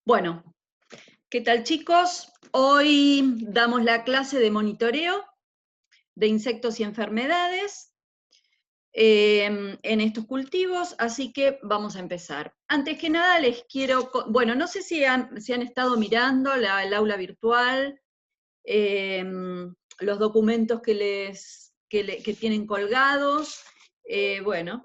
Bueno, ¿qué tal chicos? Hoy damos la clase de monitoreo de insectos y enfermedades en estos cultivos, así que vamos a empezar. Antes que nada les quiero, bueno, no sé si han estado mirando el aula virtual, los documentos que tienen colgados, bueno.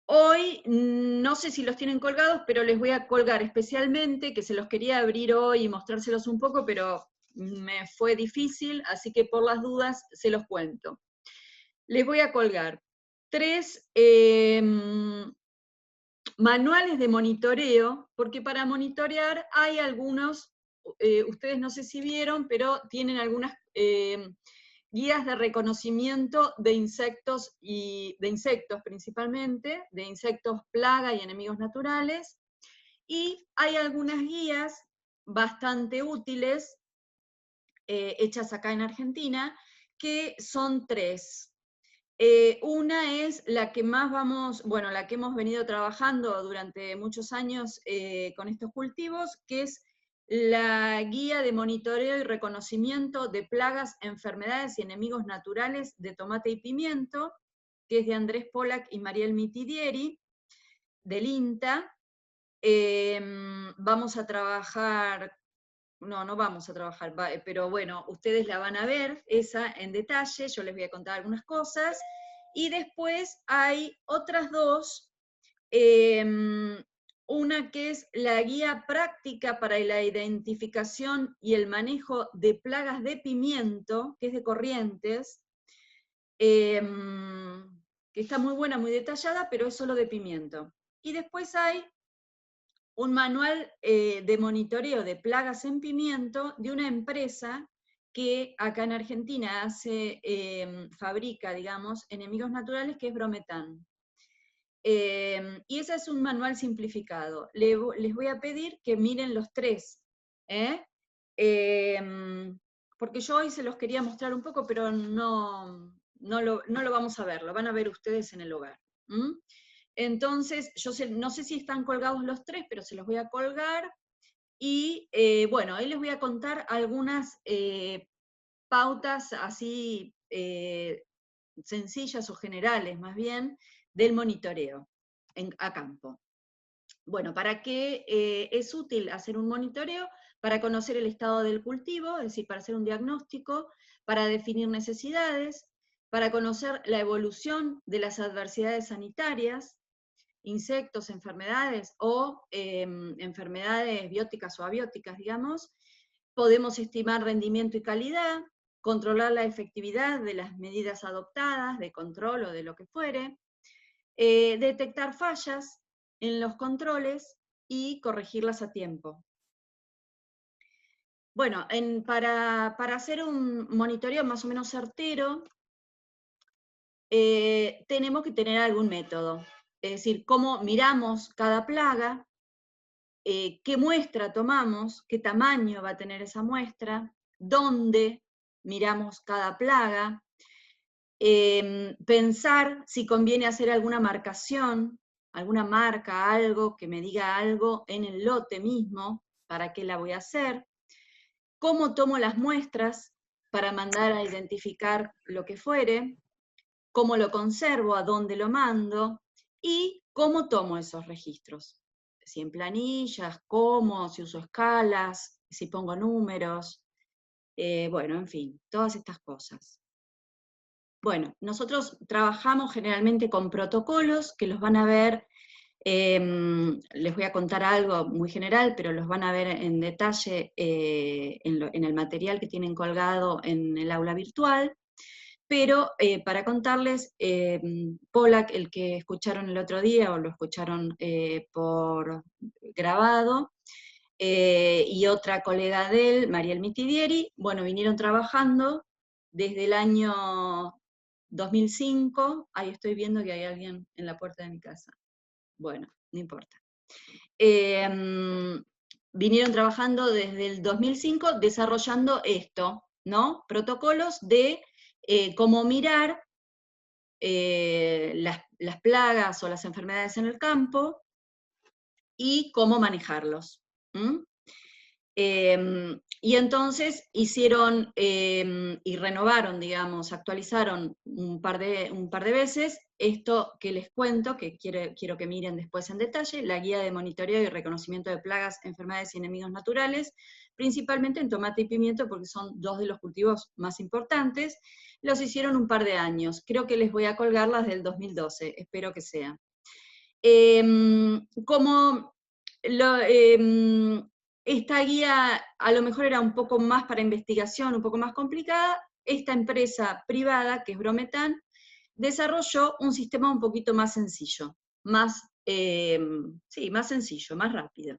Hoy, no sé si los tienen colgados, pero les voy a colgar especialmente, que se los quería abrir hoy y mostrárselos un poco, pero me fue difícil, así que por las dudas se los cuento. Les voy a colgar 3 manuales de monitoreo, porque para monitorear hay algunos, ustedes no sé si vieron, pero tienen algunas guías de reconocimiento de insectos principalmente, de insectos plaga y enemigos naturales, y hay algunas guías bastante útiles hechas acá en Argentina, que son 3. Una es la que más la que hemos venido trabajando durante muchos años con estos cultivos, que es la guía de monitoreo y reconocimiento de plagas, enfermedades y enemigos naturales de tomate y pimiento, que es de Andrés Pollack y Mariel Mitidieri, del INTA. Vamos a trabajar, no vamos a trabajar, pero bueno, ustedes la van a ver, esa en detalle, yo les voy a contar algunas cosas. Y después hay otras dos, una que es la guía práctica para la identificación y el manejo de plagas de pimiento, que es de Corrientes, que está muy buena, muy detallada, pero es solo de pimiento. Y después hay un manual de monitoreo de plagas en pimiento de una empresa que acá en Argentina fabrica, digamos, enemigos naturales, que es Brometan. Y ese es un manual simplificado. Les voy a pedir que miren los 3, ¿eh? Porque yo hoy se los quería mostrar un poco, pero no lo vamos a ver, lo van a ver ustedes en el hogar. Entonces, no sé si están colgados los 3, pero se los voy a colgar. Y bueno, ahí les voy a contar algunas pautas así sencillas o generales, más bien, del monitoreo a campo. Bueno, ¿para qué es útil hacer un monitoreo? Para conocer el estado del cultivo, es decir, para hacer un diagnóstico, para definir necesidades, para conocer la evolución de las adversidades sanitarias, insectos, enfermedades o enfermedades bióticas o abióticas, digamos. Podemos estimar rendimiento y calidad, controlar la efectividad de las medidas adoptadas, de control o de lo que fuere, detectar fallas en los controles y corregirlas a tiempo. Bueno, para hacer un monitoreo más o menos certero, tenemos que tener algún método. Es decir, cómo miramos cada plaga, qué muestra tomamos, qué tamaño va a tener esa muestra, dónde miramos cada plaga, pensar si conviene hacer alguna marcación, alguna marca, algo que me diga algo en el lote mismo, para qué la voy a hacer, cómo tomo las muestras para mandar a identificar lo que fuere, cómo lo conservo, a dónde lo mando, y cómo tomo esos registros. Si en planillas, cómo, si uso escalas, si pongo números, bueno, en fin, todas estas cosas. Bueno, nosotros trabajamos generalmente con protocolos que los van a ver, les voy a contar algo muy general, pero los van a ver en detalle en el material que tienen colgado en el aula virtual. Pero para contarles, Pollack, el que escucharon el otro día o lo escucharon por grabado, y otra colega de él, Mariel Mitidieri, bueno, vinieron trabajando desde el año 2005, ahí estoy viendo que hay alguien en la puerta de mi casa. Bueno, no importa. Vinieron trabajando desde el 2005 desarrollando esto, ¿no? Protocolos de cómo mirar las plagas o las enfermedades en el campo, y cómo manejarlos. Y entonces hicieron y renovaron, digamos, actualizaron un par de veces esto que les cuento, que quiero que miren después en detalle, la guía de monitoreo y reconocimiento de plagas, enfermedades y enemigos naturales, principalmente en tomate y pimiento, porque son dos de los cultivos más importantes. Los hicieron un par de años, creo que les voy a colgar las del 2012, espero que sea. Como esta guía a lo mejor era un poco más para investigación, un poco más complicada, esta empresa privada, que es Brometan, desarrolló un sistema un poquito más sencillo, más, sí, más sencillo, más rápido.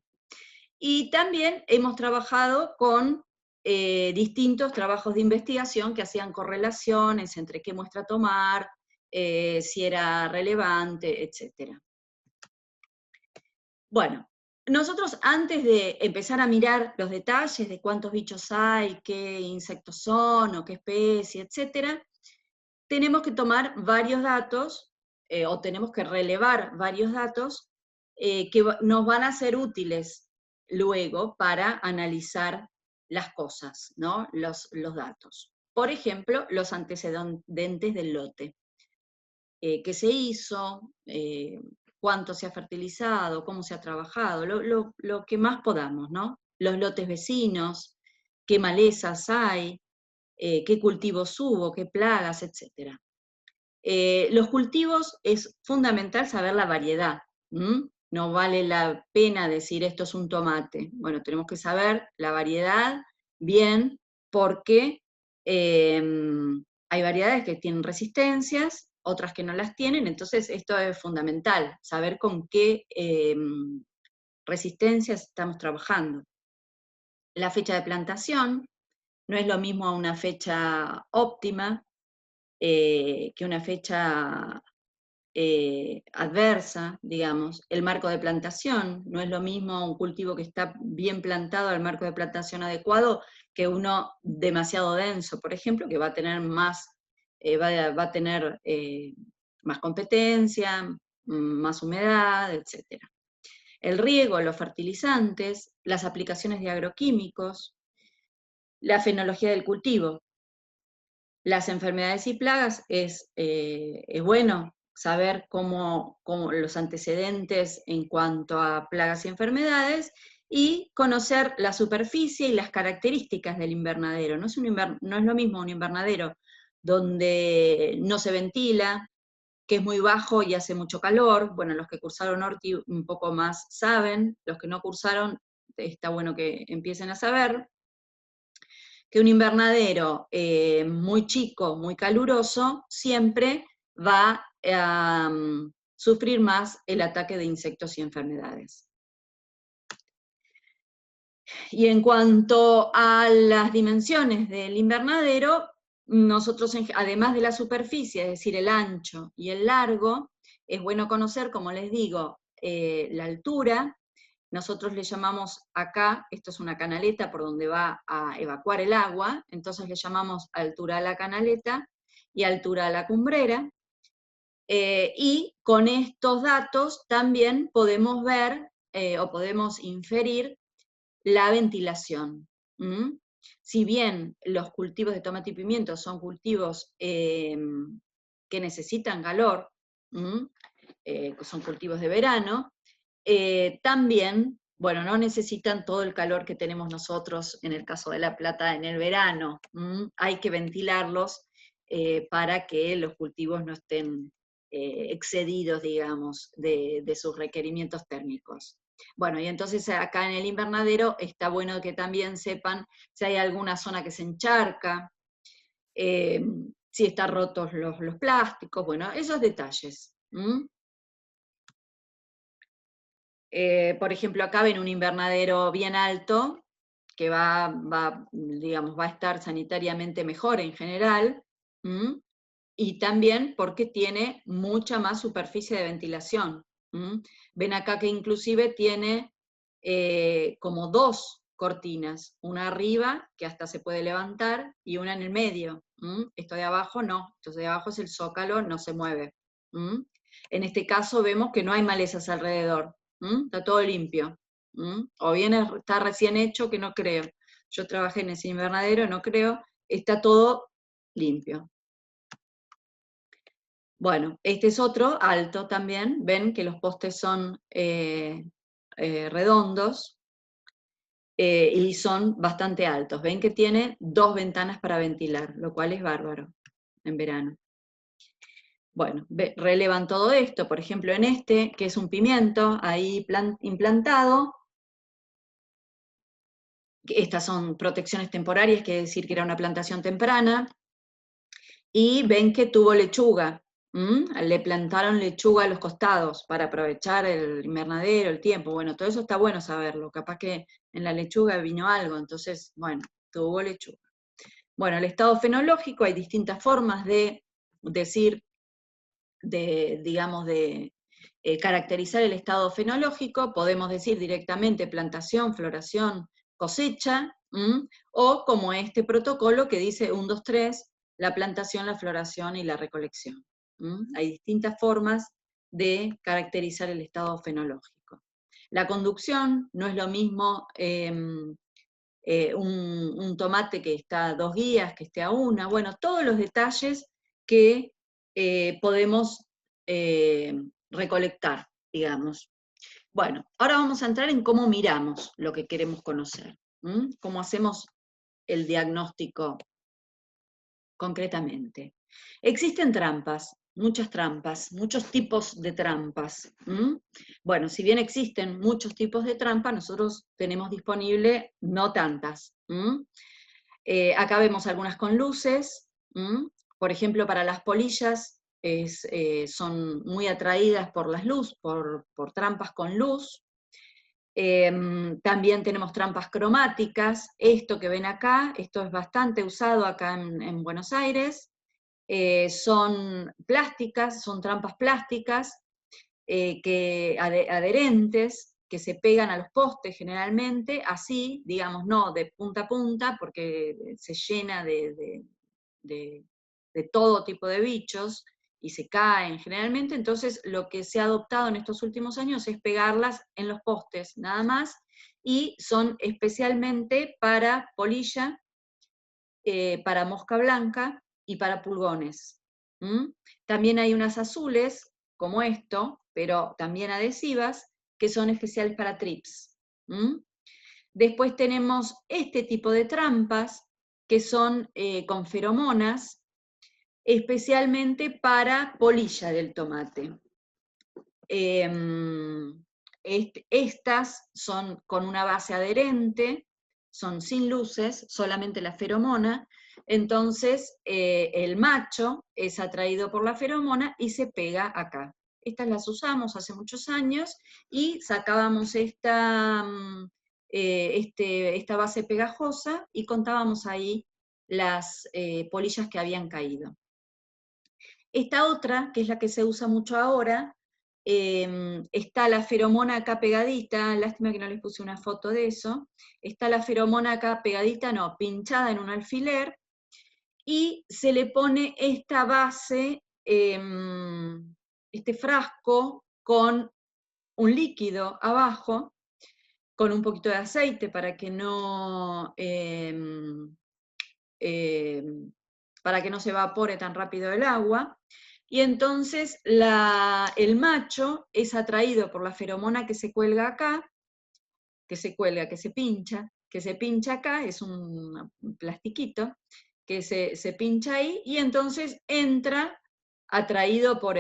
Y también hemos trabajado con distintos trabajos de investigación que hacían correlaciones entre qué muestra tomar, si era relevante, etc. Bueno, nosotros antes de empezar a mirar los detalles de cuántos bichos hay, qué insectos son, o qué especie, etc., tenemos que tomar varios datos, o tenemos que relevar varios datos que nos van a ser útiles luego para analizar las cosas, ¿no? Los datos. Por ejemplo, los antecedentes del lote. Qué se hizo, cuánto se ha fertilizado, cómo se ha trabajado, lo que más podamos, ¿no? Los lotes vecinos, qué malezas hay, qué cultivos hubo, qué plagas, etc. Los cultivos es fundamental saber la variedad. No vale la pena decir esto es un tomate. Bueno, tenemos que saber la variedad bien porque hay variedades que tienen resistencias, otras que no las tienen, entonces esto es fundamental, saber con qué resistencias estamos trabajando. La fecha de plantación no es lo mismo a una fecha óptima que una fecha adversa, digamos. El marco de plantación, no es lo mismo un cultivo que está bien plantado al marco de plantación adecuado que uno demasiado denso, por ejemplo, que va a tener más, va a tener más competencia, más humedad, etc. El riego, los fertilizantes, las aplicaciones de agroquímicos, la fenología del cultivo. Las enfermedades y plagas es bueno saber cómo los antecedentes en cuanto a plagas y enfermedades y conocer la superficie y las características del invernadero. No es lo mismo un invernadero donde no se ventila, que es muy bajo y hace mucho calor. Bueno, los que cursaron Horti un poco más saben, los que no cursaron está bueno que empiecen a saber que un invernadero muy chico, muy caluroso, siempre va a sufrir más el ataque de insectos y enfermedades. Y en cuanto a las dimensiones del invernadero, nosotros, además de la superficie, es decir, el ancho y el largo, es bueno conocer, como les digo, la altura. Nosotros le llamamos acá, esto es una canaleta por donde va a evacuar el agua, entonces le llamamos altura a la canaleta y altura a la cumbrera. Y con estos datos también podemos ver o podemos inferir la ventilación. Si bien los cultivos de tomate y pimiento son cultivos que necesitan calor, son cultivos de verano, también, bueno, no necesitan todo el calor que tenemos nosotros en el caso de la plata en el verano. Hay que ventilarlos para que los cultivos no estén excedidos, digamos, de sus requerimientos térmicos. Bueno, y entonces acá en el invernadero está bueno que también sepan si hay alguna zona que se encharca, si están rotos los plásticos, bueno, esos detalles. Por ejemplo, acá ven un invernadero bien alto, que digamos, va a estar sanitariamente mejor en general, y también porque tiene mucha más superficie de ventilación. Ven acá que inclusive tiene como dos cortinas, una arriba, que hasta se puede levantar, y una en el medio. Esto de abajo no, esto de abajo es el zócalo, no se mueve. En este caso vemos que no hay malezas alrededor. está todo limpio. O bien está recién hecho, que no creo. Yo trabajé en ese invernadero, no creo, está todo limpio. Bueno, este es otro, alto también, ven que los postes son redondos y son bastante altos. Ven que tiene 2 ventanas para ventilar, lo cual es bárbaro en verano. Bueno, relevan todo esto, por ejemplo en este, que es un pimiento ahí implantado. Estas son protecciones temporarias, quiere decir que era una plantación temprana. Y ven que tuvo lechuga. Le plantaron lechuga a los costados para aprovechar el invernadero, el tiempo. Bueno, todo eso está bueno saberlo. Capaz que en la lechuga vino algo, entonces, bueno, tuvo lechuga. Bueno, el estado fenológico, hay distintas formas de decir, digamos, de caracterizar el estado fenológico. Podemos decir directamente plantación, floración, cosecha, o como este protocolo que dice 1, 2, 3, la plantación, la floración y la recolección. Hay distintas formas de caracterizar el estado fenológico. La conducción no es lo mismo un tomate que está a 2 días, que esté a 1, bueno, todos los detalles que podemos recolectar, digamos. Bueno, ahora vamos a entrar en cómo miramos lo que queremos conocer, cómo hacemos el diagnóstico concretamente. Existen trampas, muchos tipos de trampas. Bueno, si bien existen muchos tipos de trampas, nosotros tenemos disponible no tantas. Acá vemos algunas con luces. Por ejemplo, para las polillas son muy atraídas por las luces, por trampas con luz. También tenemos trampas cromáticas. Esto que ven acá, esto es bastante usado acá en Buenos Aires. Son plásticas, son trampas plásticas, adherentes, que se pegan a los postes generalmente, así, digamos, no de punta a punta, porque se llena de todo tipo de bichos, y se caen generalmente. Entonces lo que se ha adoptado en estos últimos años es pegarlas en los postes, nada más, y son especialmente para polilla, para mosca blanca y para pulgones. También hay unas azules, como esto, pero también adhesivas, que son especiales para trips. Después tenemos este tipo de trampas, que son con feromonas, especialmente para polilla del tomate. Estas son con una base adherente, son sin luces, solamente la feromona. Entonces el macho es atraído por la feromona y se pega acá. Estas las usamos hace muchos años y sacábamos esta base pegajosa y contábamos ahí las polillas que habían caído. Esta otra, que es la que se usa mucho ahora, está la feromona acá pegadita, lástima que no les puse una foto de eso, está la feromona acá pegadita, no, pinchada en un alfiler, y se le pone esta base, este frasco con un líquido abajo, con un poquito de aceite para que no se evapore tan rápido el agua, y entonces el macho es atraído por la feromona que se cuelga acá, que se pincha acá, es un plastiquito, que se pincha ahí, y entonces entra atraído por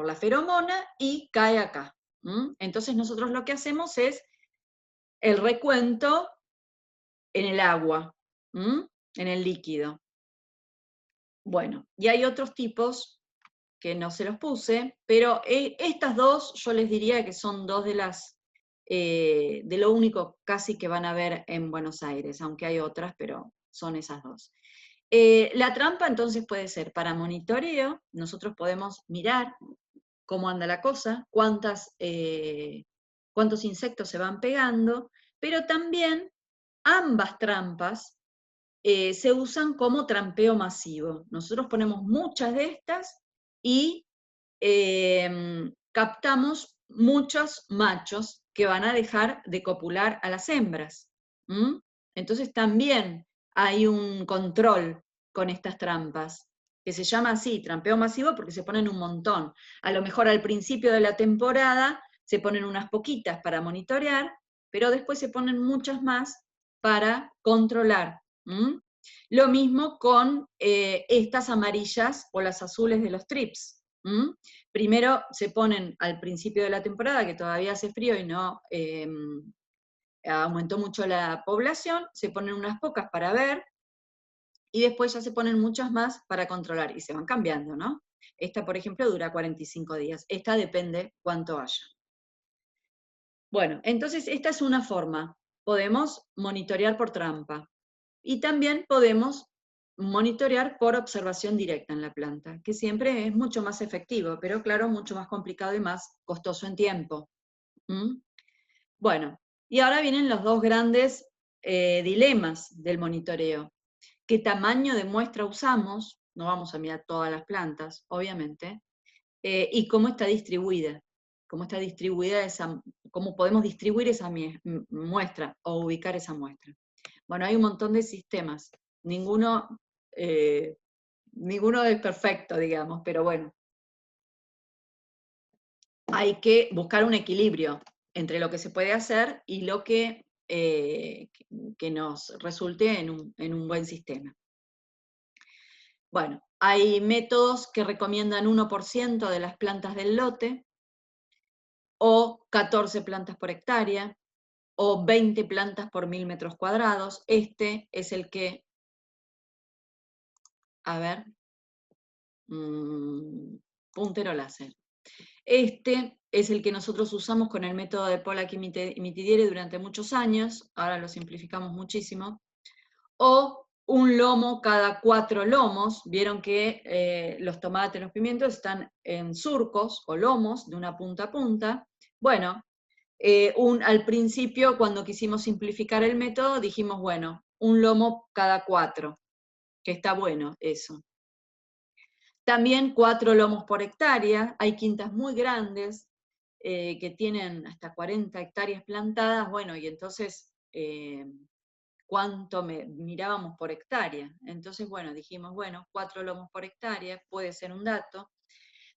la feromona y cae acá. Entonces nosotros lo que hacemos es el recuento en el agua, en el líquido. Bueno, y hay otros tipos que no se los puse, pero estas dos yo les diría que son dos de lo único casi que van a ver en Buenos Aires, aunque hay otras, pero son esas dos. La trampa entonces puede ser para monitoreo, nosotros podemos mirar cómo anda la cosa, cuántos insectos se van pegando, pero también ambas trampas se usan como trampeo masivo. Nosotros ponemos muchas de estas y captamos muchos machos que van a dejar de copular a las hembras. Entonces también hay un control con estas trampas, que se llama así, trampeo masivo, porque se ponen un montón. A lo mejor al principio de la temporada se ponen unas poquitas para monitorear, pero después se ponen muchas más para controlar. Lo mismo con estas amarillas o las azules de los trips. Primero se ponen al principio de la temporada, que todavía hace frío y no aumentó mucho la población, se ponen unas pocas para ver, y después ya se ponen muchas más para controlar, y se van cambiando, ¿no? Esta, por ejemplo, dura 45 días. Esta depende cuánto haya. Bueno, entonces esta es una forma. Podemos monitorear por trampa. Y también podemos monitorear por observación directa en la planta, que siempre es mucho más efectivo, pero claro, mucho más complicado y más costoso en tiempo. Bueno, y ahora vienen los dos grandes dilemas del monitoreo. ¿Qué tamaño de muestra usamos? No vamos a mirar todas las plantas, obviamente. Y cómo está distribuida. Cómo está distribuida cómo podemos distribuir esa muestra o ubicar esa muestra. Bueno, hay un montón de sistemas. Ninguno es perfecto, digamos, pero bueno. Hay que buscar un equilibrio entre lo que se puede hacer y lo que nos resulte en un buen sistema. Bueno, hay métodos que recomiendan 1% de las plantas del lote, o 14 plantas por hectárea, o 20 plantas por 1000 metros cuadrados. Este es el que, a ver, puntero láser. Este es el que nosotros usamos con el método de Pollack y Mitidieri durante muchos años, ahora lo simplificamos muchísimo, o un lomo cada 4 lomos. Vieron que los tomates, los pimientos están en surcos o lomos de una punta a punta. Bueno, al principio cuando quisimos simplificar el método dijimos, bueno, un lomo cada 4, que está bueno eso. También 4 lomos por hectárea, hay quintas muy grandes que tienen hasta 40 hectáreas plantadas, bueno, y entonces, ¿cuánto mirábamos por hectárea? Entonces, bueno, dijimos, bueno, 4 lomos por hectárea, puede ser un dato.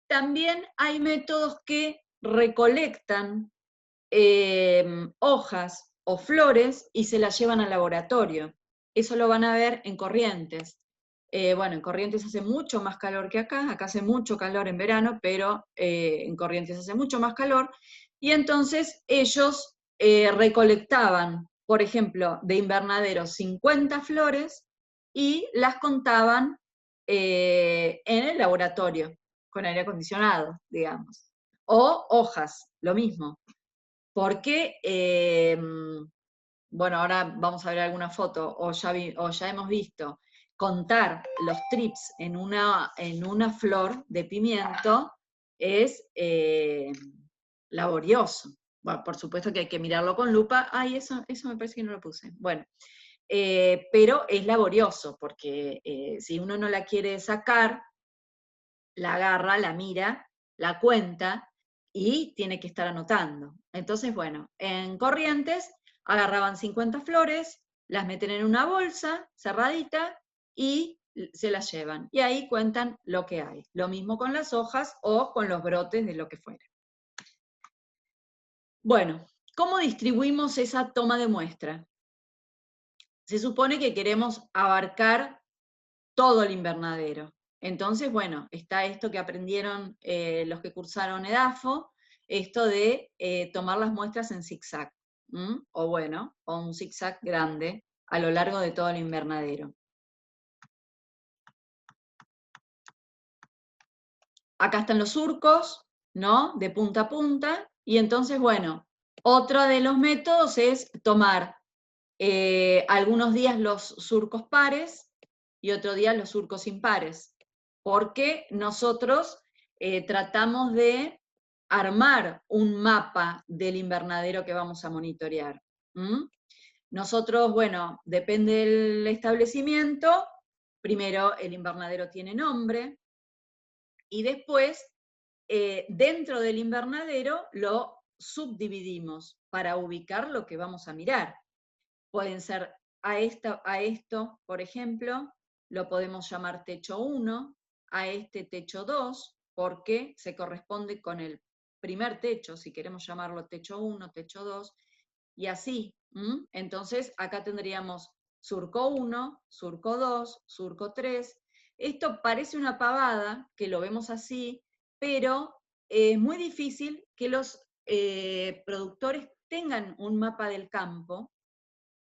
También hay métodos que recolectan hojas o flores y se las llevan al laboratorio. Eso lo van a ver en Corrientes. Bueno, en Corrientes hace mucho más calor que acá hace mucho calor en verano, pero en Corrientes hace mucho más calor, y entonces ellos recolectaban, por ejemplo, de invernadero 50 flores y las contaban en el laboratorio, con aire acondicionado, digamos. O hojas, lo mismo. Porque bueno, ahora vamos a ver alguna foto, o ya hemos visto, contar los trips en una flor de pimiento es laborioso. Bueno, por supuesto que hay que mirarlo con lupa. Ay, eso me parece que no lo puse. Bueno, pero es laborioso, porque si uno no la quiere sacar, la agarra, la mira, la cuenta, y tiene que estar anotando. Entonces, bueno, en Corrientes agarraban 50 flores, las meten en una bolsa cerradita y se las llevan. Y ahí cuentan lo que hay. Lo mismo con las hojas o con los brotes de lo que fuera. Bueno, ¿cómo distribuimos esa toma de muestra? Se supone que queremos abarcar todo el invernadero. Entonces, bueno, está esto que aprendieron los que cursaron EDAFO, esto de tomar las muestras en zigzag, o bueno, o un zigzag grande a lo largo de todo el invernadero. Acá están los surcos, ¿no? De punta a punta, y entonces, bueno, otro de los métodos es tomar algunos días los surcos pares y otro día los surcos impares, porque nosotros tratamos de armar un mapa del invernadero que vamos a monitorear. Nosotros, bueno, depende del establecimiento, primero el invernadero tiene nombre, y después dentro del invernadero lo subdividimos para ubicar lo que vamos a mirar. Pueden ser a esto, por ejemplo, lo podemos llamar techo 1, a este techo 2, porque se corresponde con el primer techo, si queremos llamarlo techo 1, techo 2, y así. Entonces, acá tendríamos surco 1, surco 2, surco 3. Esto parece una pavada, que lo vemos así, pero es muy difícil que los productores tengan un mapa del campo.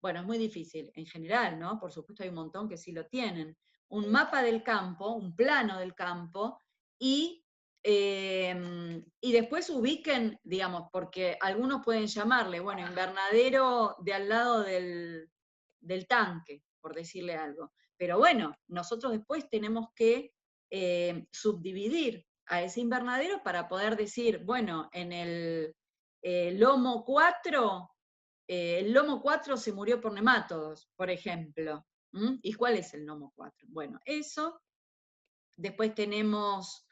Bueno, es muy difícil en general, ¿no? Por supuesto hay un montón que sí lo tienen. Un mapa del campo, un plano del campo, y después ubiquen, digamos, porque algunos pueden llamarle, bueno, invernadero de al lado del tanque, por decirle algo. Pero bueno, nosotros después tenemos que subdividir a ese invernadero para poder decir, bueno, en el lomo 4 el lomo 4 se murió por nematodos, por ejemplo. ¿Y cuál es el lomo 4? Bueno, eso. Después tenemos,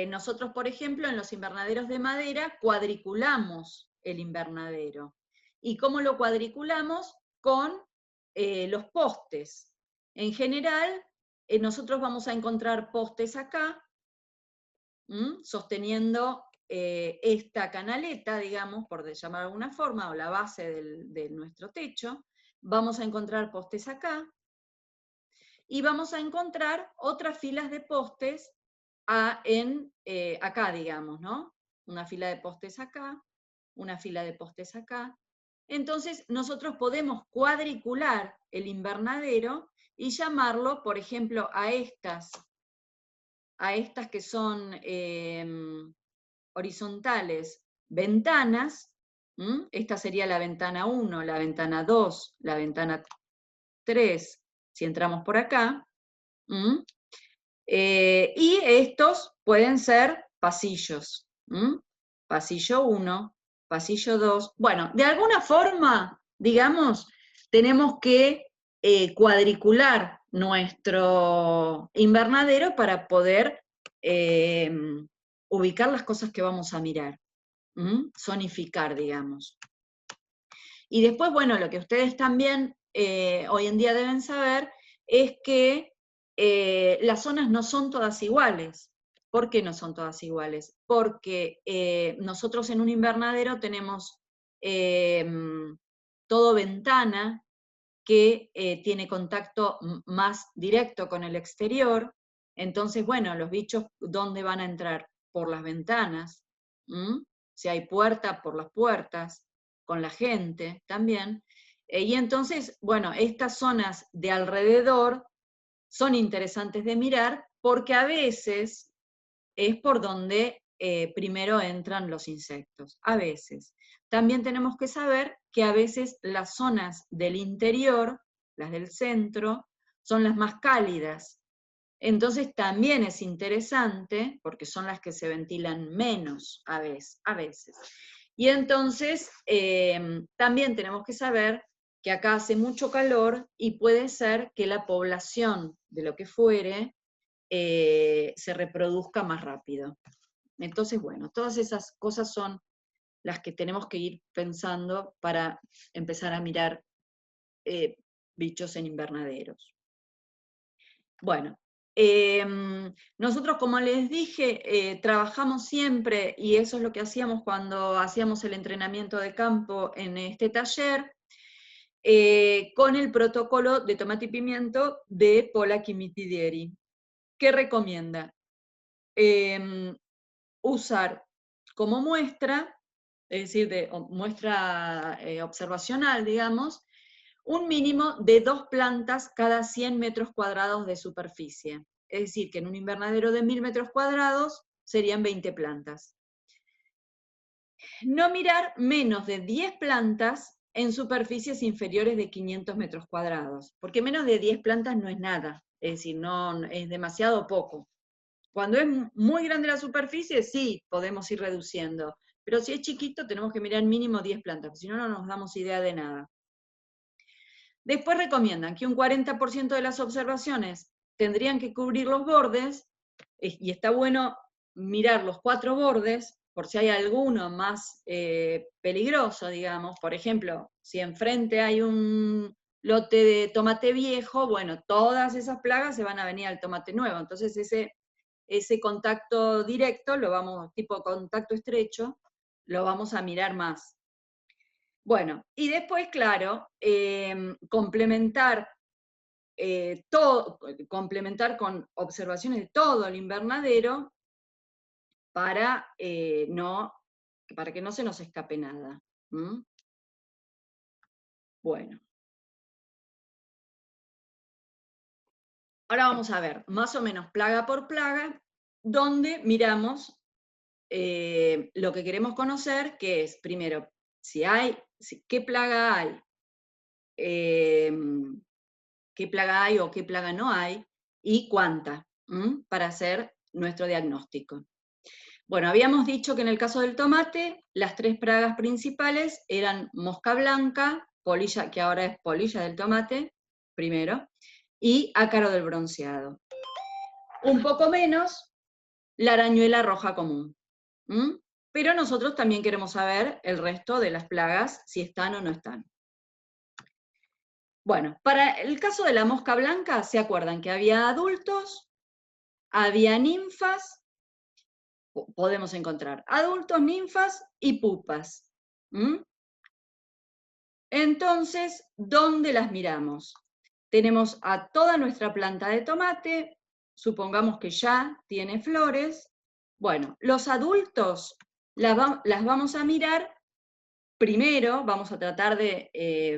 nosotros, por ejemplo, en los invernaderos de madera, cuadriculamos el invernadero. ¿Y cómo lo cuadriculamos? Con los postes. En general, nosotros vamos a encontrar postes acá, sosteniendo esta canaleta, digamos, por llamar de alguna forma, o la base de nuestro techo. Vamos a encontrar postes acá, y vamos a encontrar otras filas de postes acá, digamos, ¿no? Una fila de postes acá, una fila de postes acá. Entonces, nosotros podemos cuadricular el invernadero y llamarlo, por ejemplo, a estas que son horizontales, ventanas. Esta sería la ventana 1, la ventana 2, la ventana 3, si entramos por acá. Y estos pueden ser pasillos. Pasillo 1, pasillo 2. Bueno, de alguna forma, digamos, tenemos que cuadricular nuestro invernadero para poder ubicar las cosas que vamos a mirar. Zonificar, digamos. Y después, bueno, lo que ustedes también hoy en día deben saber es que las zonas no son todas iguales. ¿Por qué no son todas iguales? Porque nosotros en un invernadero tenemos todo ventana que tiene contacto más directo con el exterior. Entonces, bueno, los bichos, ¿dónde van a entrar? Por las ventanas. Si hay puerta, por las puertas, con la gente también. Y entonces, bueno, estas zonas de alrededor son interesantes de mirar porque a veces es por donde primero entran los insectos, a veces. También tenemos que saber que a veces las zonas del interior, las del centro, son las más cálidas. Entonces también es interesante, porque son las que se ventilan menos a veces. Y entonces también tenemos que saber que acá hace mucho calor y puede ser que la población de lo que fuere se reproduzca más rápido. Entonces, bueno, todas esas cosas son las que tenemos que ir pensando para empezar a mirar bichos en invernaderos. Bueno, nosotros, como les dije, trabajamos siempre, y eso es lo que hacíamos cuando hacíamos el entrenamiento de campo en este taller, con el protocolo de tomate y pimiento de Pola Kimitidieri. ¿Qué recomienda? Usar como muestra, es decir, muestra observacional, digamos, un mínimo de 2 plantas cada 100 metros cuadrados de superficie. Es decir, que en un invernadero de 1000 metros cuadrados serían 20 plantas. No mirar menos de 10 plantas en superficies inferiores de 500 metros cuadrados, porque menos de 10 plantas no es nada, es decir, no, es demasiado poco. Cuando es muy grande la superficie, sí, podemos ir reduciendo, pero si es chiquito tenemos que mirar mínimo 10 plantas, si no, no nos damos idea de nada. Después recomiendan que un 40% de las observaciones tendrían que cubrir los bordes, y está bueno mirar los 4 bordes, por si hay alguno más peligroso, digamos. Por ejemplo, si enfrente hay un lote de tomate viejo, bueno, todas esas plagas se van a venir al tomate nuevo. Entonces ese contacto directo, tipo contacto estrecho, lo vamos a mirar más. Bueno, y después, claro, complementar con observaciones de todo el invernadero para que no se nos escape nada. ¿Mm? Bueno. Ahora vamos a ver, más o menos plaga por plaga, donde miramos lo que queremos conocer, que es, primero, qué plaga hay, qué plaga hay o qué plaga no hay, y cuánta, para hacer nuestro diagnóstico. Bueno, habíamos dicho que en el caso del tomate, las 3 plagas principales eran mosca blanca, polilla, que ahora es polilla del tomate, primero, y ácaro del bronceado. Un poco menos, la arañuela roja común. Pero nosotros también queremos saber el resto de las plagas, si están o no están. Bueno, para el caso de la mosca blanca, ¿se acuerdan que había adultos, había ninfas? Podemos encontrar adultos, ninfas y pupas. Entonces, ¿dónde las miramos? Tenemos a toda nuestra planta de tomate, supongamos que ya tiene flores. Bueno, los adultos las vamos a mirar primero, vamos a tratar de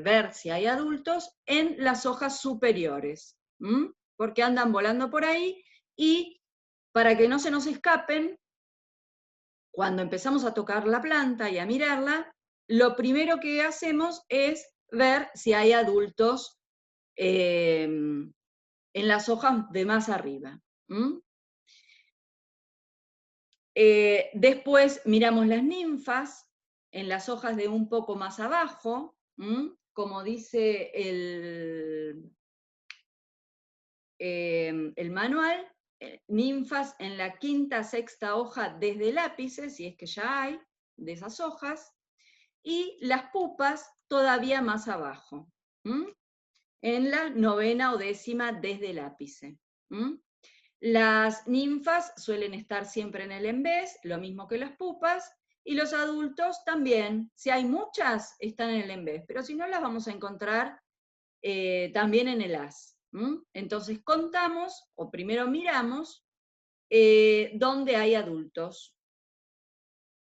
ver si hay adultos en las hojas superiores, porque andan volando por ahí, y para que no se nos escapen, cuando empezamos a tocar la planta y a mirarla, lo primero que hacemos es ver si hay adultos en las hojas de más arriba. Después miramos las ninfas en las hojas de un poco más abajo, como dice el manual, ninfas en la quinta, sexta hoja desde el ápice, si es que ya hay de esas hojas, y las pupas todavía más abajo, en la novena o décima desde el ápice. Las ninfas suelen estar siempre en el embés, lo mismo que las pupas, y los adultos también. Si hay muchas, están en el embés, pero si no, las vamos a encontrar también en el haz. Entonces contamos, o primero miramos, dónde hay adultos.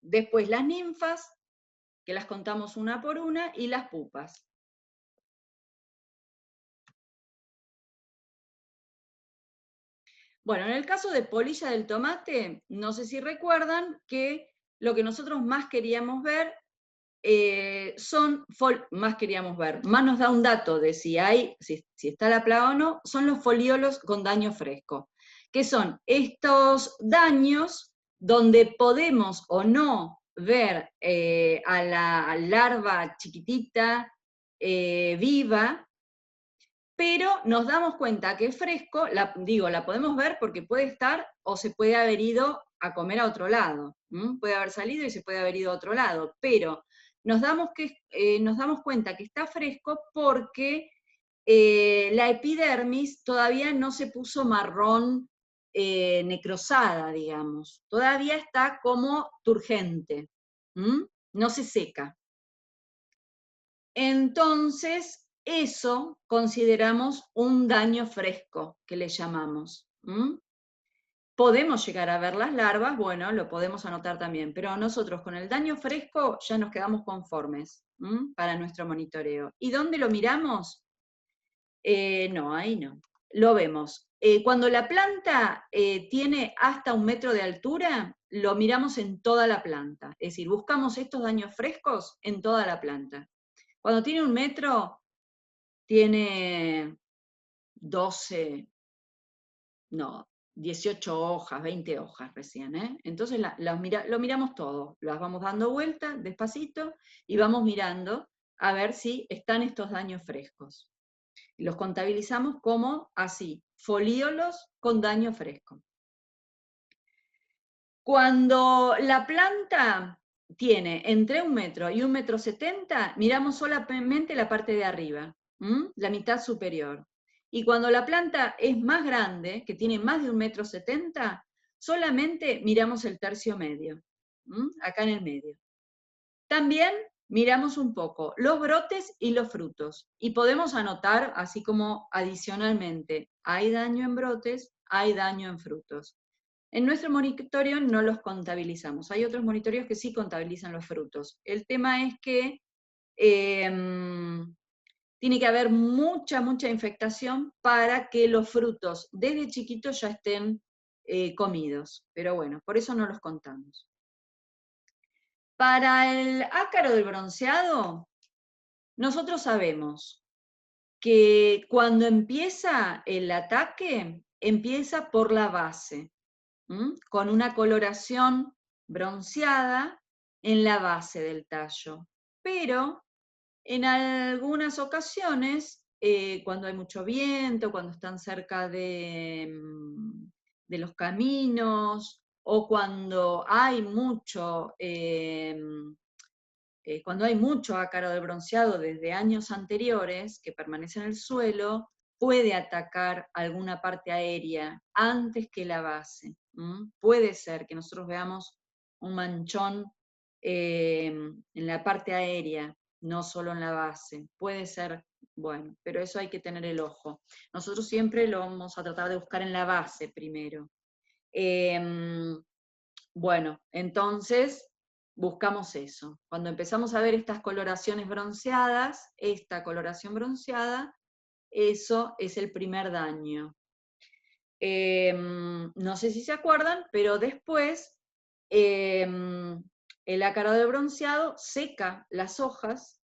Después las ninfas, que las contamos una por una, y las pupas. Bueno, en el caso de polilla del tomate, no sé si recuerdan que lo que nosotros más queríamos ver más nos da un dato de si está la plaga o no, son los foliolos con daño fresco, que son estos daños donde podemos o no ver a la larva chiquitita viva, pero nos damos cuenta que es fresco, la podemos ver porque puede estar o se puede haber ido a comer a otro lado, puede haber salido y se puede haber ido a otro lado, pero nos damos cuenta que está fresco porque la epidermis todavía no se puso marrón necrosada, digamos, todavía está como turgente, no se seca. Entonces, eso consideramos un daño fresco, que le llamamos. Podemos llegar a ver las larvas, bueno, lo podemos anotar también, pero nosotros con el daño fresco ya nos quedamos conformes para nuestro monitoreo. ¿Y dónde lo miramos? No, ahí no. Lo vemos. Cuando la planta tiene hasta 1 metro de altura, lo miramos en toda la planta. Es decir, buscamos estos daños frescos en toda la planta. Cuando tiene 1 metro, tiene 12, no, 18 hojas, 20 hojas recién, ¿eh? Entonces lo miramos todo, las vamos dando vuelta despacito y vamos mirando a ver si están estos daños frescos. Los contabilizamos como así, folíolos con daño fresco. Cuando la planta tiene entre 1 metro y 1,70 m, miramos solamente la parte de arriba, la mitad superior. Y cuando la planta es más grande, que tiene más de 1,70 m, solamente miramos el tercio medio, acá en el medio. También miramos un poco los brotes y los frutos. Y podemos anotar, así como adicionalmente, hay daño en brotes, hay daño en frutos. En nuestro monitoreo no los contabilizamos. Hay otros monitoreos que sí contabilizan los frutos. El tema es que tiene que haber mucha infectación para que los frutos desde chiquitos ya estén comidos. Pero bueno, por eso no los contamos. Para el ácaro del bronceado, nosotros sabemos que cuando empieza el ataque, empieza por la base, con una coloración bronceada en la base del tallo. Pero en algunas ocasiones, cuando hay mucho viento, cuando están cerca de los caminos, o cuando hay mucho ácaro del bronceado desde años anteriores que permanece en el suelo, puede atacar alguna parte aérea antes que la base. Puede ser que nosotros veamos un manchón en la parte aérea, no solo en la base. Puede ser, bueno, pero eso hay que tener el ojo. Nosotros siempre lo vamos a tratar de buscar en la base primero. Bueno, entonces buscamos eso. Cuando empezamos a ver estas coloraciones bronceadas, esta coloración bronceada, eso es el primer daño. No sé si se acuerdan, pero después el ácaro de bronceado seca las hojas,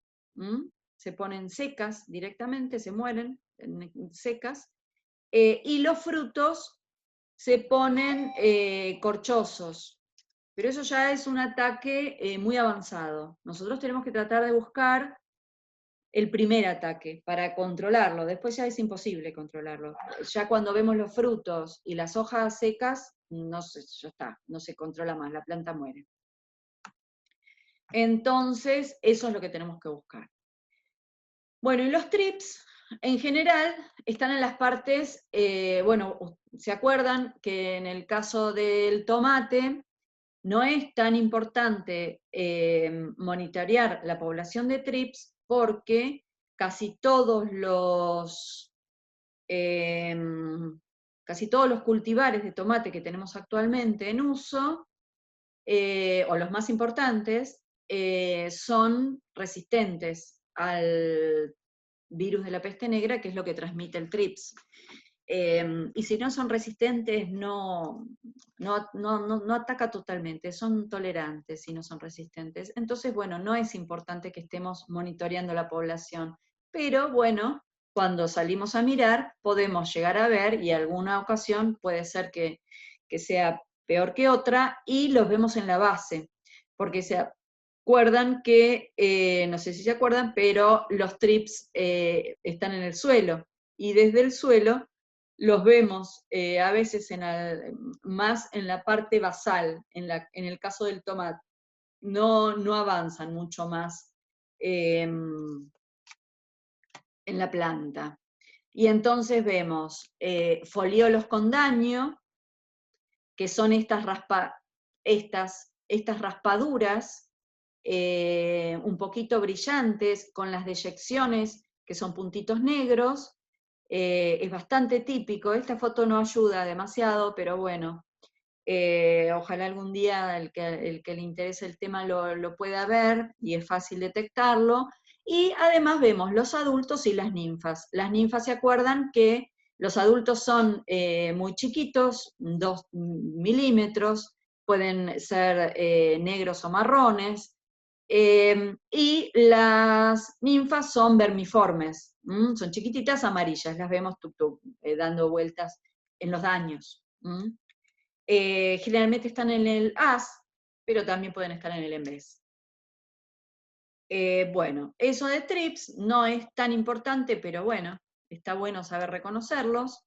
se ponen secas directamente, se mueren secas, y los frutos se ponen corchosos. Pero eso ya es un ataque muy avanzado. Nosotros tenemos que tratar de buscar el primer ataque para controlarlo. Después ya es imposible controlarlo. Ya cuando vemos los frutos y las hojas secas, no sé, ya está, no se controla más, la planta muere. Entonces, eso es lo que tenemos que buscar. Bueno, y los trips, en general, están en las partes, bueno, ¿se acuerdan que en el caso del tomate, no es tan importante monitorear la población de trips porque casi todos los cultivares de tomate que tenemos actualmente en uso, o los más importantes, son resistentes al virus de la peste negra, que es lo que transmite el trips. Y si no son resistentes, no ataca totalmente, son tolerantes si no son resistentes. Entonces, bueno, no es importante que estemos monitoreando la población, pero bueno, cuando salimos a mirar, podemos llegar a ver, y alguna ocasión puede ser que sea peor que otra, y los vemos en la base, porque se acuerdan que, no sé si se acuerdan, pero los trips están en el suelo, y desde el suelo los vemos a veces más en la parte basal, en el caso del tomate. No avanzan mucho más en la planta. Y entonces vemos foliolos con daño, que son estas raspaduras un poquito brillantes, con las deyecciones, que son puntitos negros. Es bastante típico. Esta foto no ayuda demasiado, pero bueno, ojalá algún día el que le interese el tema lo pueda ver, y es fácil detectarlo. Y además vemos los adultos y las ninfas. Las ninfas, ¿se acuerdan que los adultos son muy chiquitos, 2 milímetros, pueden ser negros o marrones, y las ninfas son vermiformes, son chiquititas amarillas, las vemos dando vueltas en los daños. Generalmente están en el as, pero también pueden estar en el embés. Bueno, eso de trips no es tan importante, pero bueno, está bueno saber reconocerlos.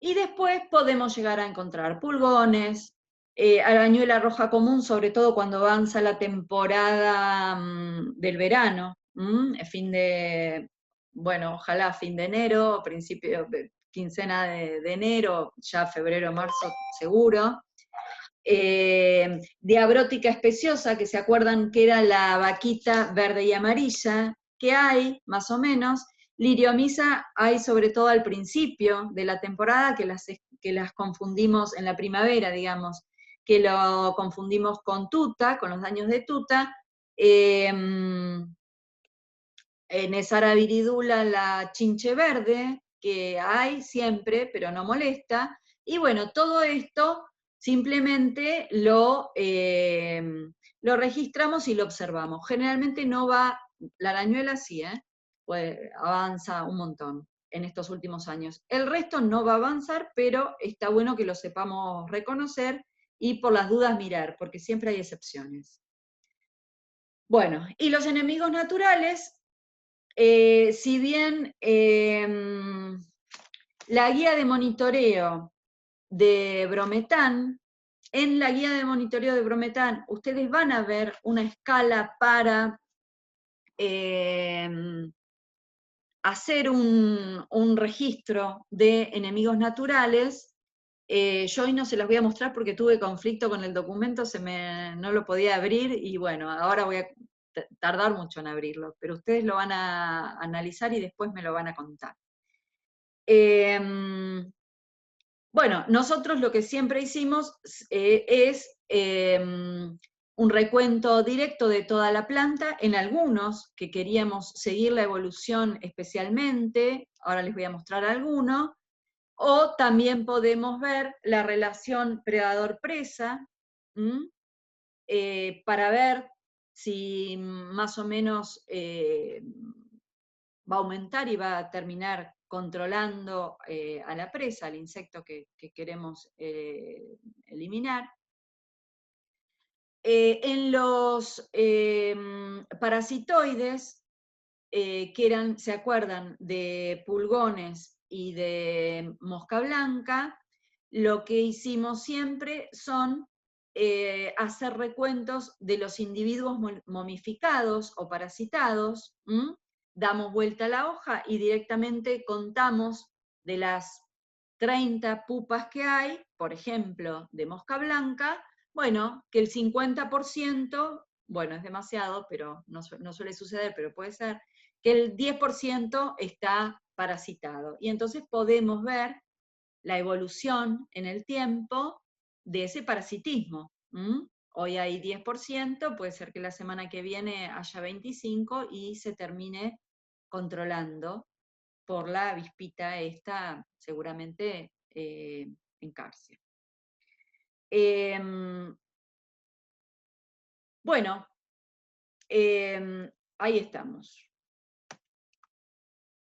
Y después podemos llegar a encontrar pulgones, arañuela roja común, sobre todo cuando avanza la temporada del verano, bueno, ojalá fin de enero, principio, quincena de enero, ya febrero, marzo seguro. Diabrótica especiosa, que se acuerdan que era la vaquita verde y amarilla, que hay, más o menos. Liriomisa hay sobre todo al principio de la temporada, que las confundimos en la primavera, digamos, que lo confundimos con tuta, con los daños de tuta. Nesara viridula, la chinche verde, que hay siempre, pero no molesta. Y bueno, todo esto simplemente lo registramos y lo observamos. Generalmente no va, la arañuela sí, pues avanza un montón en estos últimos años. El resto no va a avanzar, pero está bueno que lo sepamos reconocer y por las dudas mirar, porque siempre hay excepciones. Bueno, y los enemigos naturales, si bien la guía de monitoreo de Brometán, en la guía de monitoreo de Brometán, ustedes van a ver una escala para hacer un registro de enemigos naturales. Yo hoy no se las voy a mostrar porque tuve conflicto con el documento, no lo podía abrir y bueno, ahora voy a tardar mucho en abrirlo, pero ustedes lo van a analizar y después me lo van a contar. Bueno, nosotros lo que siempre hicimos es un recuento directo de toda la planta, en algunos que queríamos seguir la evolución especialmente, ahora les voy a mostrar alguno, o también podemos ver la relación predador-presa, para ver si más o menos va a aumentar y va a terminar controlando a la presa, al insecto que queremos eliminar. En los parasitoides, que eran, ¿se acuerdan?, de pulgones y de mosca blanca, lo que hicimos siempre son hacer recuentos de los individuos momificados o parasitados, damos vuelta a la hoja y directamente contamos de las 30 pupas que hay, por ejemplo, de mosca blanca, bueno, que el 50%, bueno, es demasiado, pero no suele suceder, pero puede ser, que el 10% está parasitado. Y entonces podemos ver la evolución en el tiempo de ese parasitismo. Hoy hay 10%, puede ser que la semana que viene haya 25% y se termine controlando por la avispita esta, seguramente en cárcel. Bueno, ahí estamos.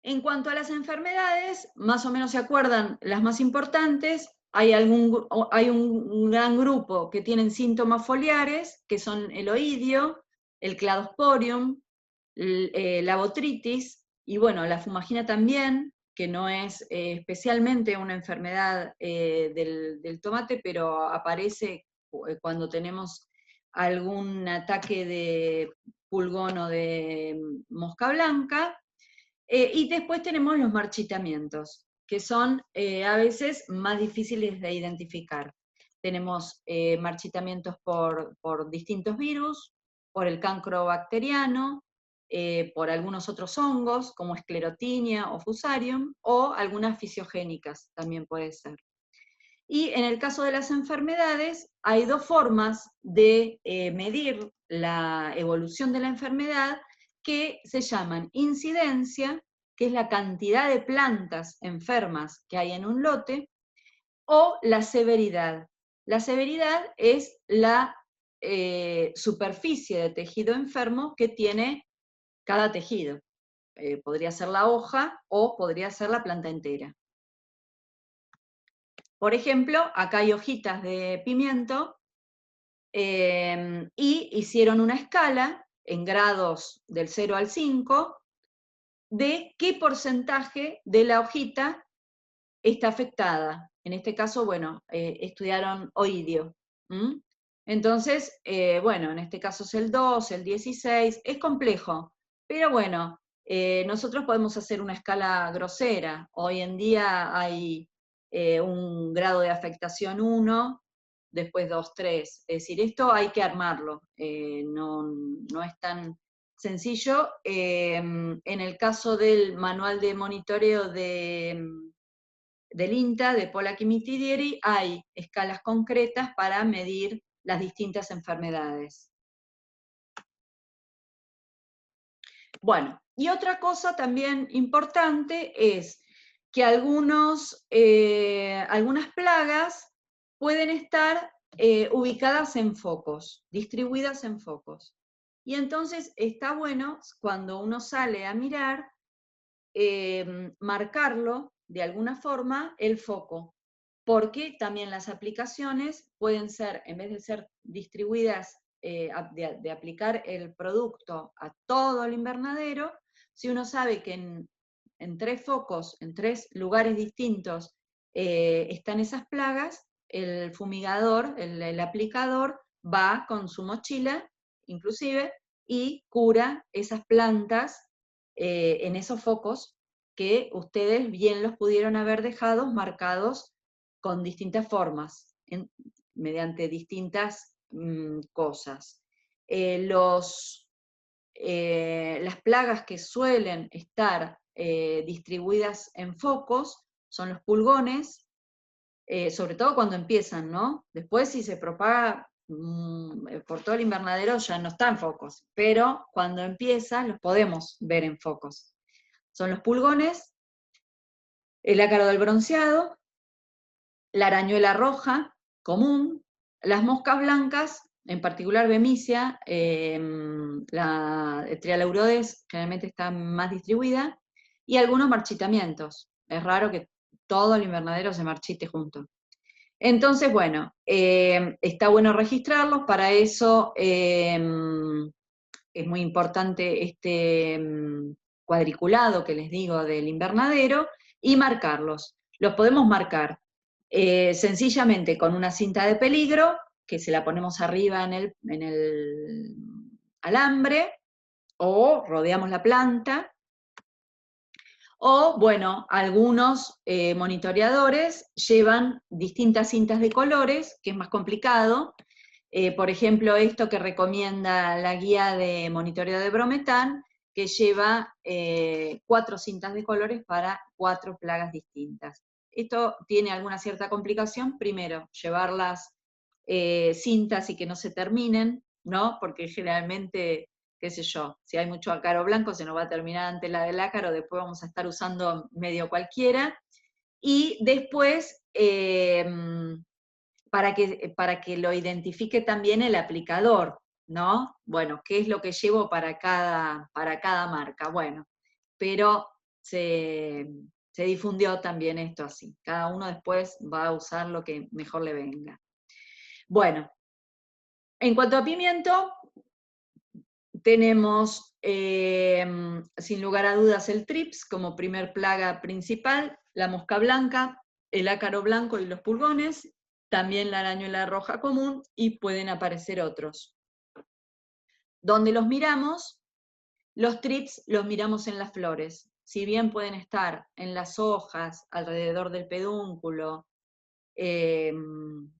En cuanto a las enfermedades, más o menos se acuerdan las más importantes. Hay un gran grupo que tienen síntomas foliares, que son el oidio, el cladosporium, la botritis, y bueno, la fumagina también, que no es especialmente una enfermedad del tomate, pero aparece cuando tenemos algún ataque de pulgón o de mosca blanca. Y después tenemos los marchitamientos, que son a veces más difíciles de identificar. Tenemos marchitamientos por distintos virus, por el cancro bacteriano, por algunos otros hongos, como esclerotinia o fusarium, o algunas fisiogénicas también puede ser. Y en el caso de las enfermedades, hay dos formas de medir la evolución de la enfermedad que se llaman incidencia, que es la cantidad de plantas enfermas que hay en un lote, o la severidad. La severidad es la superficie de tejido enfermo que tiene cada tejido. Podría ser la hoja o podría ser la planta entera. Por ejemplo, acá hay hojitas de pimiento y hicieron una escala en grados del 0 al 5 de qué porcentaje de la hojita está afectada. En este caso, bueno, estudiaron oidio. ¿Mm? Entonces, bueno, en este caso es el 2, el 16, es complejo, pero bueno, nosotros podemos hacer una escala grosera. Hoy en día hay un grado de afectación 1, después 2, 3. Es decir, esto hay que armarlo, no es tan sencillo. En el caso del manual de monitoreo del INTA, de Pollack y Mitidieri, hay escalas concretas para medir las distintas enfermedades. Bueno, y otra cosa también importante es que algunas plagas pueden estar ubicadas en focos, distribuidas en focos. Y entonces está bueno, cuando uno sale a mirar, marcarlo de alguna forma el foco, porque también las aplicaciones pueden ser, en vez de ser distribuidas, de aplicar el producto a todo el invernadero, si uno sabe que en 3 focos, en 3 lugares distintos, están esas plagas, el fumigador, el aplicador, va con su mochila, inclusive, y cura esas plantas en esos focos que ustedes bien los pudieron haber dejado marcados con distintas formas, mediante distintas cosas. Las plagas que suelen estar distribuidas en focos son los pulgones, sobre todo cuando empiezan, ¿no? Después si se propaga por todo el invernadero ya no está en focos, pero cuando empieza los podemos ver en focos. Son los pulgones, el ácaro del bronceado, la arañuela roja común, las moscas blancas, en particular Bemisia, la Trialaurodes generalmente está más distribuida, y algunos marchitamientos. Es raro que todo el invernadero se marchite junto. Entonces, bueno, está bueno registrarlos, para eso es muy importante este cuadriculado que les digo del invernadero, y marcarlos. Los podemos marcar sencillamente con una cinta de peligro, que se la ponemos arriba en el alambre, o rodeamos la planta, o, bueno, algunos monitoreadores llevan distintas cintas de colores, que es más complicado. Por ejemplo, esto que recomienda la guía de monitoreo de brometán, que lleva 4 cintas de colores para 4 plagas distintas. Esto tiene alguna cierta complicación. Primero, llevar las cintas y que no se terminen, ¿no? Porque generalmente, qué sé yo, si hay mucho ácaro blanco se nos va a terminar antes la del ácaro, después vamos a estar usando medio cualquiera. Y después, para que lo identifique también el aplicador, ¿no? Bueno, ¿qué es lo que llevo para cada marca? Bueno, pero se difundió también esto así. Cada uno después va a usar lo que mejor le venga. Bueno, en cuanto a pimiento, tenemos sin lugar a dudas el trips como primer plaga principal, la mosca blanca, el ácaro blanco y los pulgones, también la arañuela roja común, y pueden aparecer otros. Donde los miramos, los trips los miramos en las flores. Si bien pueden estar en las hojas, alrededor del pedúnculo, en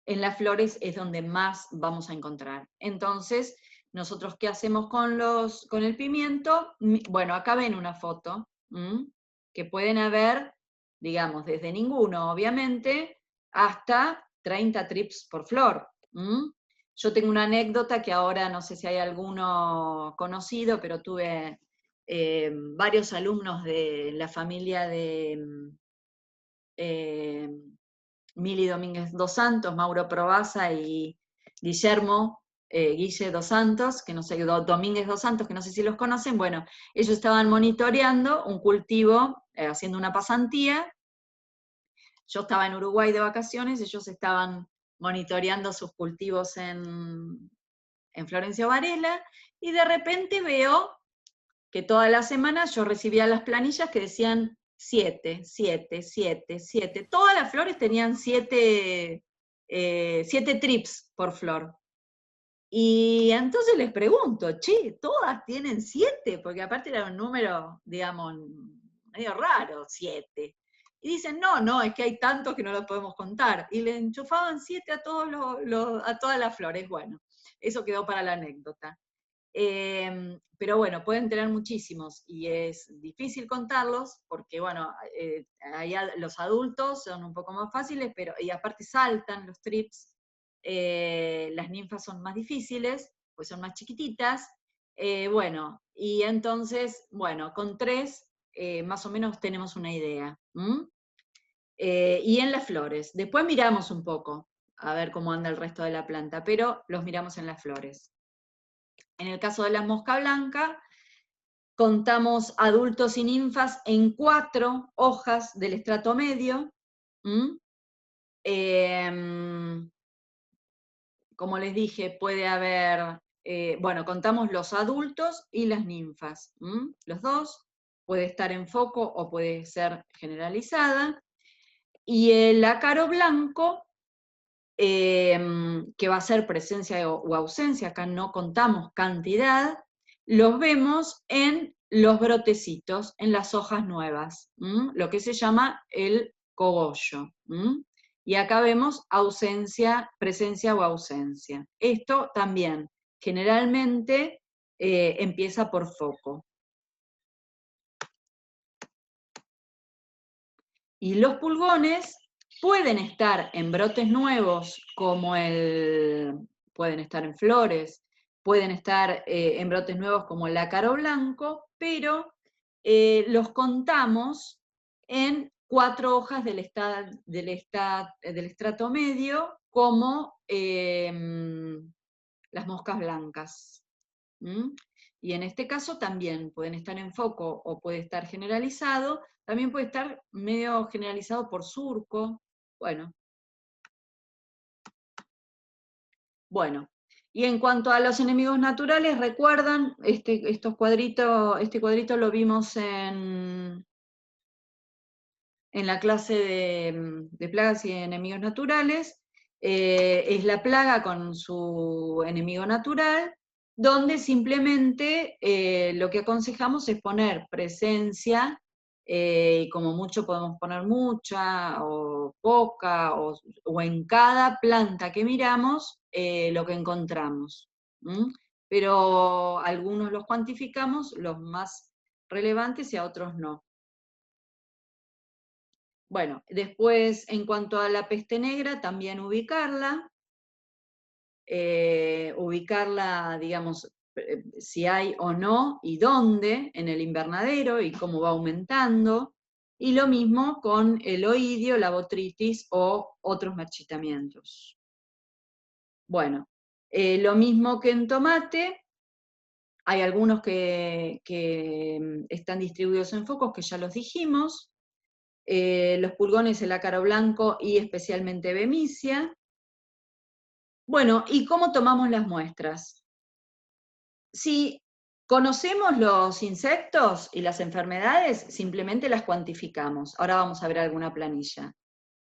las flores es donde más vamos a encontrar. Entonces, nosotros, ¿qué hacemos con el pimiento? Bueno, acá ven una foto, que pueden haber, digamos, desde ninguno, obviamente, hasta 30 trips por flor. Yo tengo una anécdota que ahora no sé si hay alguno conocido, pero tuve varios alumnos de la familia de Mili Domínguez dos Santos, Mauro Probaza y Guillermo Guille dos Santos, que no sé, Domínguez dos Santos, que no sé si los conocen. Bueno, ellos estaban monitoreando un cultivo, haciendo una pasantía. Yo estaba en Uruguay de vacaciones, ellos estaban monitoreando sus cultivos en Florencio Varela, y de repente veo que toda la semana yo recibía las planillas que decían 7, 7, 7, 7. Todas las flores tenían 7 7 trips por flor. Y entonces les pregunto, che, ¿todas tienen 7? Porque aparte era un número, digamos, medio raro, 7. Y dicen, no, es que hay tantos que no los podemos contar. Y le enchufaban 7 a, a todas las flores. Bueno, eso quedó para la anécdota. Pero bueno, pueden tener muchísimos y es difícil contarlos porque, bueno, los adultos son un poco más fáciles, y aparte saltan los trips. Las ninfas son más difíciles, pues son más chiquititas. Bueno, y entonces, bueno, con 3 más o menos tenemos una idea. Y en las flores. Después miramos un poco a ver cómo anda el resto de la planta, pero los miramos en las flores. En el caso de la mosca blanca, contamos adultos y ninfas en 4 hojas del estrato medio. Como les dije, puede haber, bueno, contamos los adultos y las ninfas. Los dos, puede estar en foco o puede ser generalizada. Y el ácaro blanco, que va a ser presencia o ausencia, acá no contamos cantidad, los vemos en los brotecitos, en las hojas nuevas, lo que se llama el cogollo. Y acá vemos ausencia, presencia o ausencia. Esto también generalmente empieza por foco. Y los pulgones pueden estar en brotes nuevos, pueden estar en flores, pueden estar en brotes nuevos como el ácaro blanco, pero los contamos en 4 hojas del estrato medio, como las moscas blancas. Y en este caso también pueden estar en foco o puede estar generalizado, también puede estar medio generalizado por surco. Bueno. Y en cuanto a los enemigos naturales, recuerdan, este cuadrito lo vimos en la clase de plagas y enemigos naturales. Es la plaga con su enemigo natural, donde simplemente lo que aconsejamos es poner presencia, y como mucho podemos poner mucha o poca, o en cada planta que miramos lo que encontramos. Pero algunos los cuantificamos, los más relevantes, y a otros no. Bueno, después, en cuanto a la peste negra, también ubicarla, digamos, si hay o no, y dónde, en el invernadero, y cómo va aumentando, y lo mismo con el oidio, la botritis o otros marchitamientos. Bueno, lo mismo que en tomate, hay algunos que están distribuidos en focos, que ya los dijimos. Los pulgones, el ácaro blanco y especialmente Bemisia. Bueno, ¿y cómo tomamos las muestras? Si conocemos los insectos y las enfermedades, simplemente las cuantificamos. Ahora vamos a ver alguna planilla.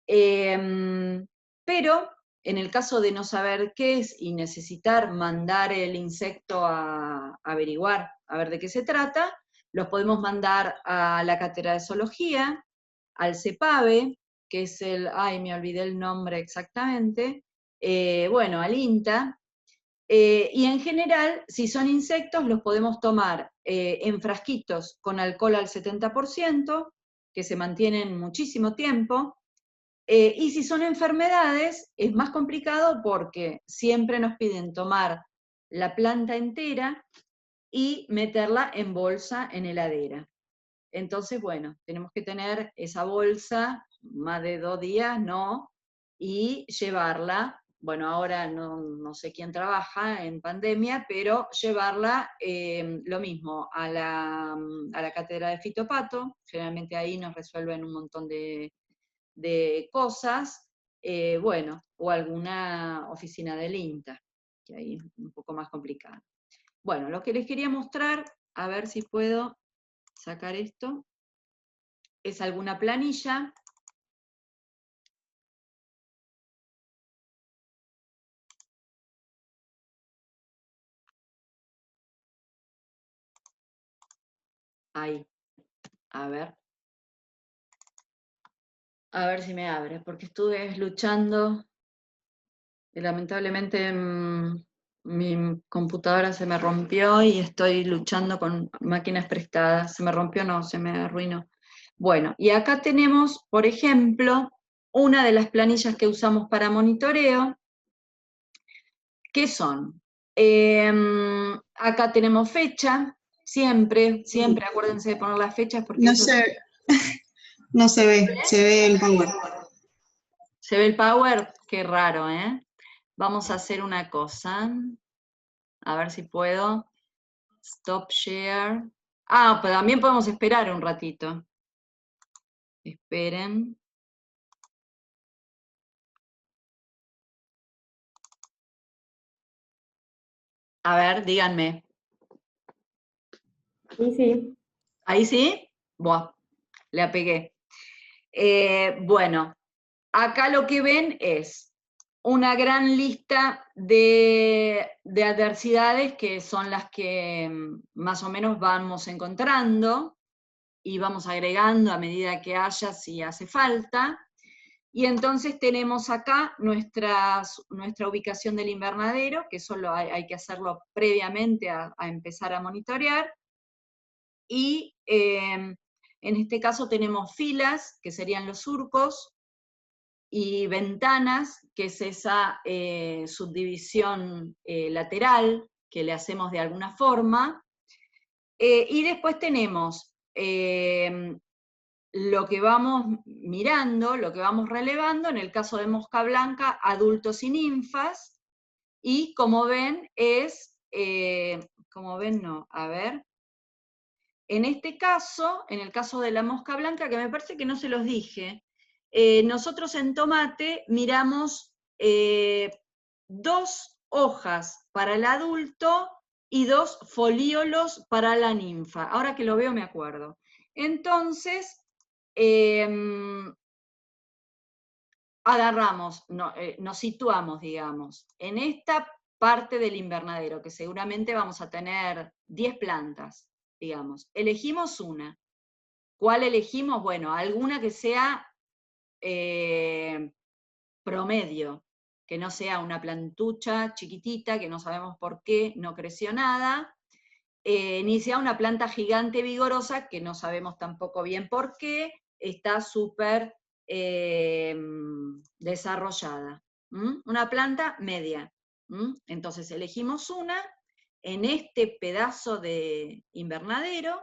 Pero en el caso de no saber qué es y necesitar mandar el insecto a averiguar, a ver de qué se trata, los podemos mandar a la cátedra de zoología, al CEPAVE, que es me olvidé el nombre exactamente, bueno, al INTA, y en general, si son insectos, los podemos tomar en frasquitos con alcohol al 70%, que se mantienen muchísimo tiempo, y si son enfermedades, es más complicado porque siempre nos piden tomar la planta entera y meterla en bolsa en heladera. Entonces, bueno, tenemos que tener esa bolsa más de 2 días, ¿no? Y llevarla, bueno, ahora no sé quién trabaja en pandemia, pero llevarla, lo mismo, a la cátedra de fitopato, generalmente ahí nos resuelven un montón de cosas, bueno, o alguna oficina del INTA, que ahí es un poco más complicado. Bueno, lo que les quería mostrar, a ver si puedo sacar esto, es alguna planilla Ahí, a ver si me abre, porque estuve luchando y lamentablemente mi computadora se me rompió y estoy luchando con máquinas prestadas. Se me rompió, no, se me arruinó. Bueno, y acá tenemos, por ejemplo, una de las planillas que usamos para monitoreo, que son, acá tenemos fecha, siempre, siempre acuérdense de poner las fechas porque No eso es... no se ve el power. ¿Se ve el power? Qué raro, ¿eh? Vamos a hacer una cosa. A ver si puedo. Stop share. Ah, pero también podemos esperar un ratito. Esperen. A ver, díganme. Sí, sí. ¿Ahí sí? Buah, le apegué. Bueno, acá lo que ven es una gran lista de adversidades que son las que más o menos vamos encontrando y vamos agregando a medida que haya, si hace falta. Y entonces tenemos acá nuestra ubicación del invernadero, que solo hay que hacerlo previamente a empezar a monitorear. Y en este caso tenemos filas, que serían los surcos, y ventanas, que es esa subdivisión lateral que le hacemos de alguna forma. Y después tenemos lo que vamos mirando, lo que vamos relevando, en el caso de mosca blanca, adultos y ninfas, y como ven como ven no, a ver, en este caso, en el caso de la mosca blanca, que me parece que no se los dije, nosotros en tomate miramos 2 hojas para el adulto y 2 folíolos para la ninfa. Ahora que lo veo me acuerdo. Entonces, agarramos, nos situamos, digamos, en esta parte del invernadero, que seguramente vamos a tener 10 plantas, digamos. Elegimos una. ¿Cuál elegimos? Bueno, alguna que sea promedio, que no sea una plantucha chiquitita, que no sabemos por qué no creció nada, ni sea una planta gigante vigorosa, que no sabemos tampoco bien por qué, está súper desarrollada. Una planta media. Entonces elegimos una en este pedazo de invernadero,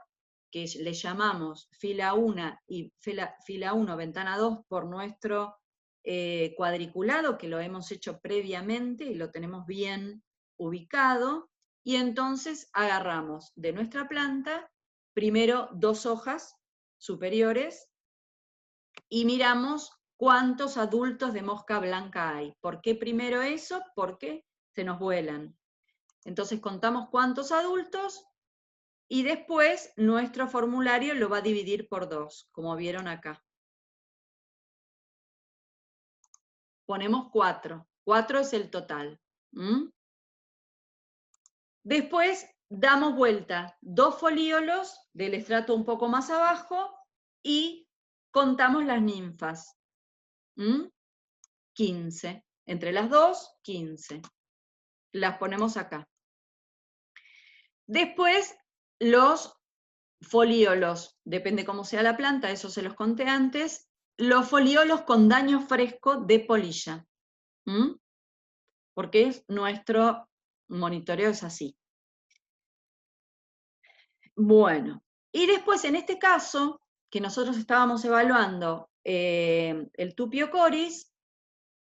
que le llamamos fila 1 y fila 1, ventana 2, por nuestro cuadriculado, que lo hemos hecho previamente y lo tenemos bien ubicado. Y entonces agarramos de nuestra planta primero 2 hojas superiores y miramos cuántos adultos de mosca blanca hay. ¿Por qué primero eso? Porque se nos vuelan. Entonces contamos cuántos adultos y después nuestro formulario lo va a dividir por 2, como vieron acá. Ponemos 4. 4 es el total. Después damos vuelta 2 folíolos del estrato un poco más abajo y contamos las ninfas. 15. Entre las dos, 15. Las ponemos acá. Después los folíolos, depende cómo sea la planta, eso se los conté antes, los folíolos con daño fresco de polilla. Porque nuestro monitoreo es así. Bueno, y después en este caso, que nosotros estábamos evaluando el Tupiocoris,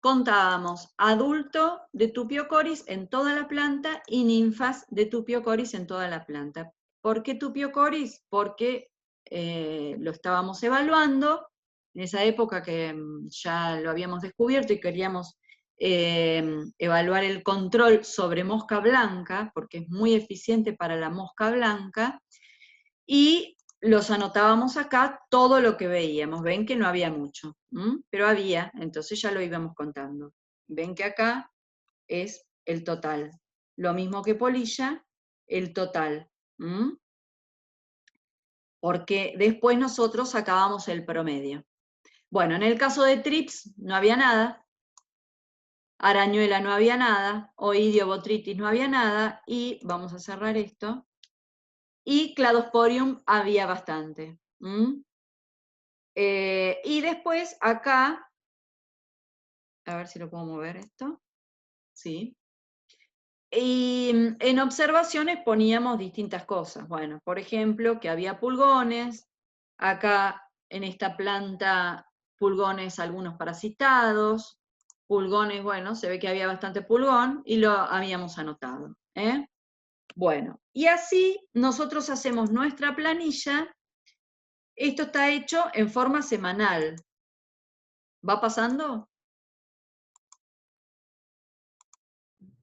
contábamos adulto de Tupiocoris en toda la planta y ninfas de Tupiocoris en toda la planta. ¿Por qué Tupiocoris? Porque lo estábamos evaluando, en esa época que ya lo habíamos descubierto y queríamos evaluar el control sobre mosca blanca, porque es muy eficiente para la mosca blanca, y los anotábamos acá todo lo que veíamos. Ven que no había mucho, pero había, entonces ya lo íbamos contando. Ven que acá es el total. Lo mismo que polilla, el total. porque después nosotros sacábamos el promedio. Bueno, en el caso de trips no había nada, arañuela no había nada, oidio botrytis no había nada, y vamos a cerrar esto, y cladosporium había bastante. Y después acá, a ver si lo puedo mover esto, sí. Y en observaciones poníamos distintas cosas. Bueno, por ejemplo, que había pulgones, acá en esta planta pulgones algunos parasitados, pulgones, bueno, se ve que había bastante pulgón y lo habíamos anotado. Bueno, y así nosotros hacemos nuestra planilla. Esto está hecho en forma semanal. ¿Va pasando?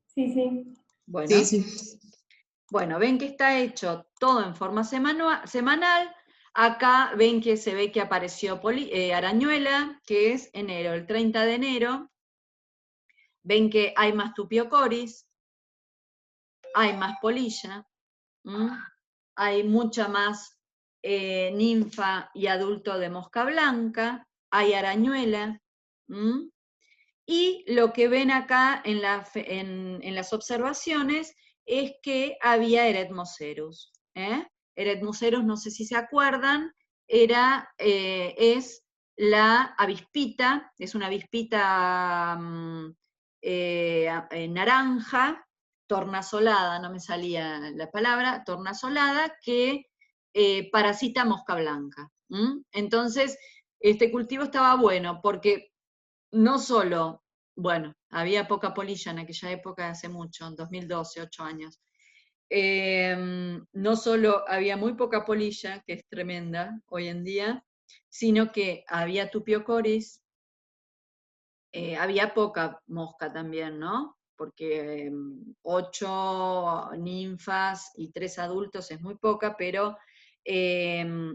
Sí, sí. Bueno. Sí, sí. Bueno, ven que está hecho todo en forma semanal. Acá ven que se ve que apareció arañuela, que es enero, el 30 de enero. Ven que hay más tupiocoris, hay más polilla, hay mucha más ninfa y adulto de mosca blanca, hay arañuela. Y lo que ven acá en las observaciones es que había Eretmocerus. Eretmocerus, no sé si se acuerdan, es la avispita, es una avispita naranja, tornasolada, no me salía la palabra, tornasolada, que parasita mosca blanca. Entonces, este cultivo estaba bueno porque no solo, bueno, había poca polilla en aquella época, hace mucho, en 2012, 8 años. No solo había muy poca polilla, que es tremenda hoy en día, sino que había tupiocoris, había poca mosca también, ¿no? Porque 8 ninfas y 3 adultos es muy poca, pero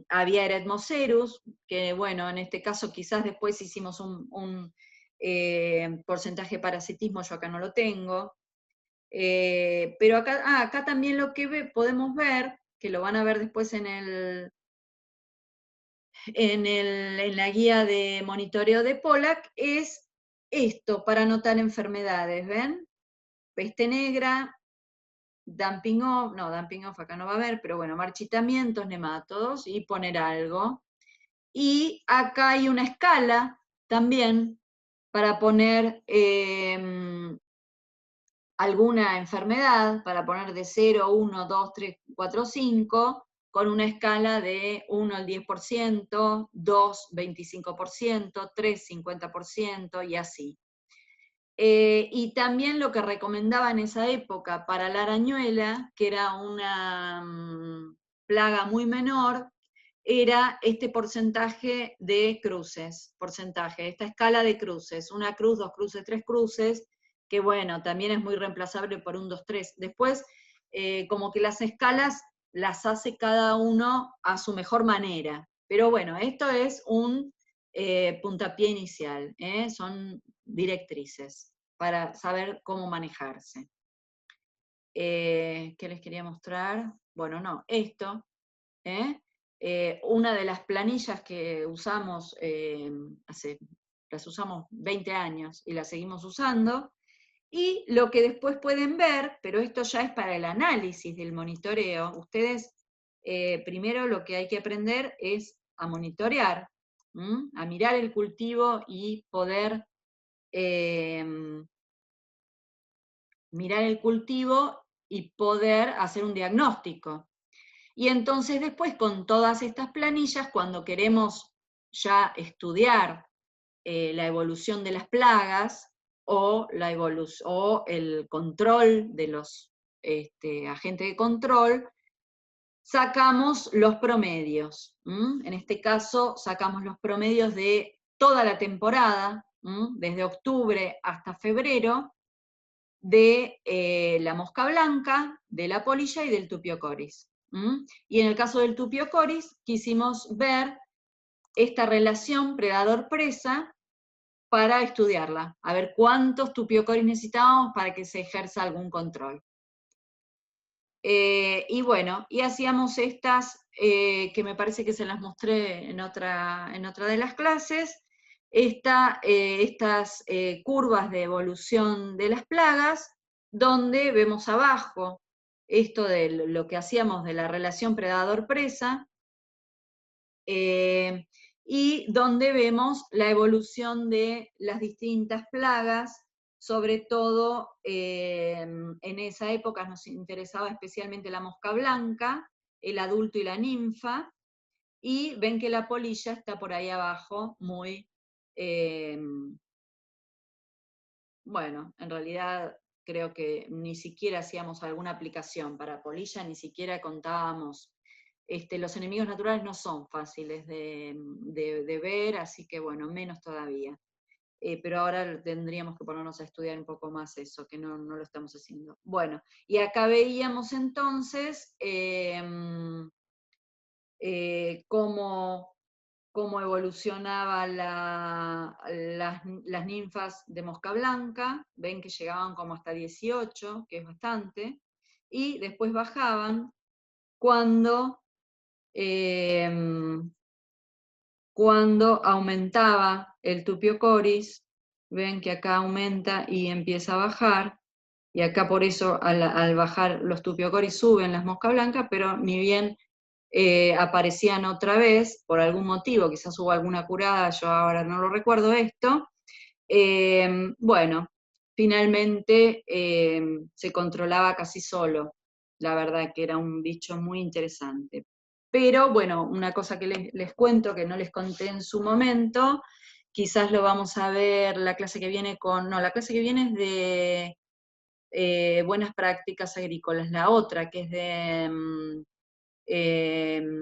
había Eretmocerus, que bueno, en este caso quizás después hicimos un porcentaje de parasitismo, yo acá no lo tengo. Pero acá también lo que podemos ver, que lo van a ver después en la guía de monitoreo de Pollack, es esto, para anotar enfermedades, ¿ven? Peste negra, dumping off acá no va a haber, pero bueno, marchitamientos, nematodos, y poner algo. Y acá hay una escala también para poner alguna enfermedad, para poner de 0, 1, 2, 3, 4, 5, con una escala de 1 al 10%, 2, 25%, 3, 50%, y así. Y también lo que recomendaba en esa época para la arañuela, que era una plaga muy menor, era este porcentaje de cruces, esta escala de cruces, 1 cruz, 2 cruces, 3 cruces, que bueno, también es muy reemplazable por 1, 2, 3. Después, como que las escalas las hace cada uno a su mejor manera. Pero bueno, esto es un puntapié inicial, son directrices para saber cómo manejarse. ¿Qué les quería mostrar? Bueno, no, esto. Una de las planillas que usamos, las usamos 20 años y las seguimos usando, y lo que después pueden ver, pero esto ya es para el análisis del monitoreo, ustedes primero lo que hay que aprender es a monitorear, a mirar el cultivo y poder mirar el cultivo y poder hacer un diagnóstico. Y entonces después con todas estas planillas, cuando queremos ya estudiar la evolución de las plagas o el control de los agentes de control, sacamos los promedios. En este caso sacamos los promedios de toda la temporada, desde octubre hasta febrero, de la mosca blanca, de la polilla y del tupiocoris. Y en el caso del tupiocoris quisimos ver esta relación predador-presa para estudiarla, a ver cuántos tupiocoris necesitábamos para que se ejerza algún control. Y bueno, y hacíamos estas, que me parece que se las mostré en otra de las clases, estas curvas de evolución de las plagas, donde vemos abajo esto de lo que hacíamos de la relación predador-presa, y donde vemos la evolución de las distintas plagas, sobre todo en esa época nos interesaba especialmente la mosca blanca, el adulto y la ninfa, y ven que la polilla está por ahí abajo, muy, bueno, en realidad creo que ni siquiera hacíamos alguna aplicación para polilla, ni siquiera contábamos. Los enemigos naturales no son fáciles de ver, así que bueno, menos todavía. Pero ahora tendríamos que ponernos a estudiar un poco más eso, que no lo estamos haciendo. Bueno, y acá veíamos entonces cómo evolucionaba las ninfas de mosca blanca, ven que llegaban como hasta 18, que es bastante, y después bajaban cuando, eh, cuando aumentaba el tupiocoris, ven que acá aumenta y empieza a bajar, y acá por eso al bajar los tupiocoris suben las moscas blancas, pero ni bien aparecían otra vez, por algún motivo, quizás hubo alguna curada, yo ahora no lo recuerdo esto, bueno, finalmente se controlaba casi solo, la verdad que era un bicho muy interesante. Pero bueno, una cosa que les cuento, que no les conté en su momento, quizás lo vamos a ver la clase que viene la clase que viene es de buenas prácticas agrícolas, la otra que es de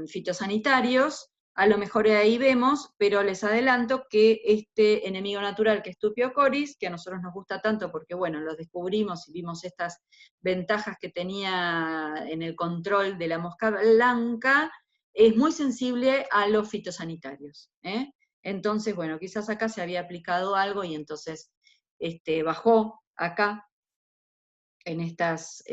fitosanitarios, a lo mejor ahí vemos, pero les adelanto que este enemigo natural que es Tupiocoris, que a nosotros nos gusta tanto porque, bueno, lo descubrimos y vimos estas ventajas que tenía en el control de la mosca blanca, es muy sensible a los fitosanitarios. Entonces, bueno, quizás acá se había aplicado algo y entonces bajó acá en estas,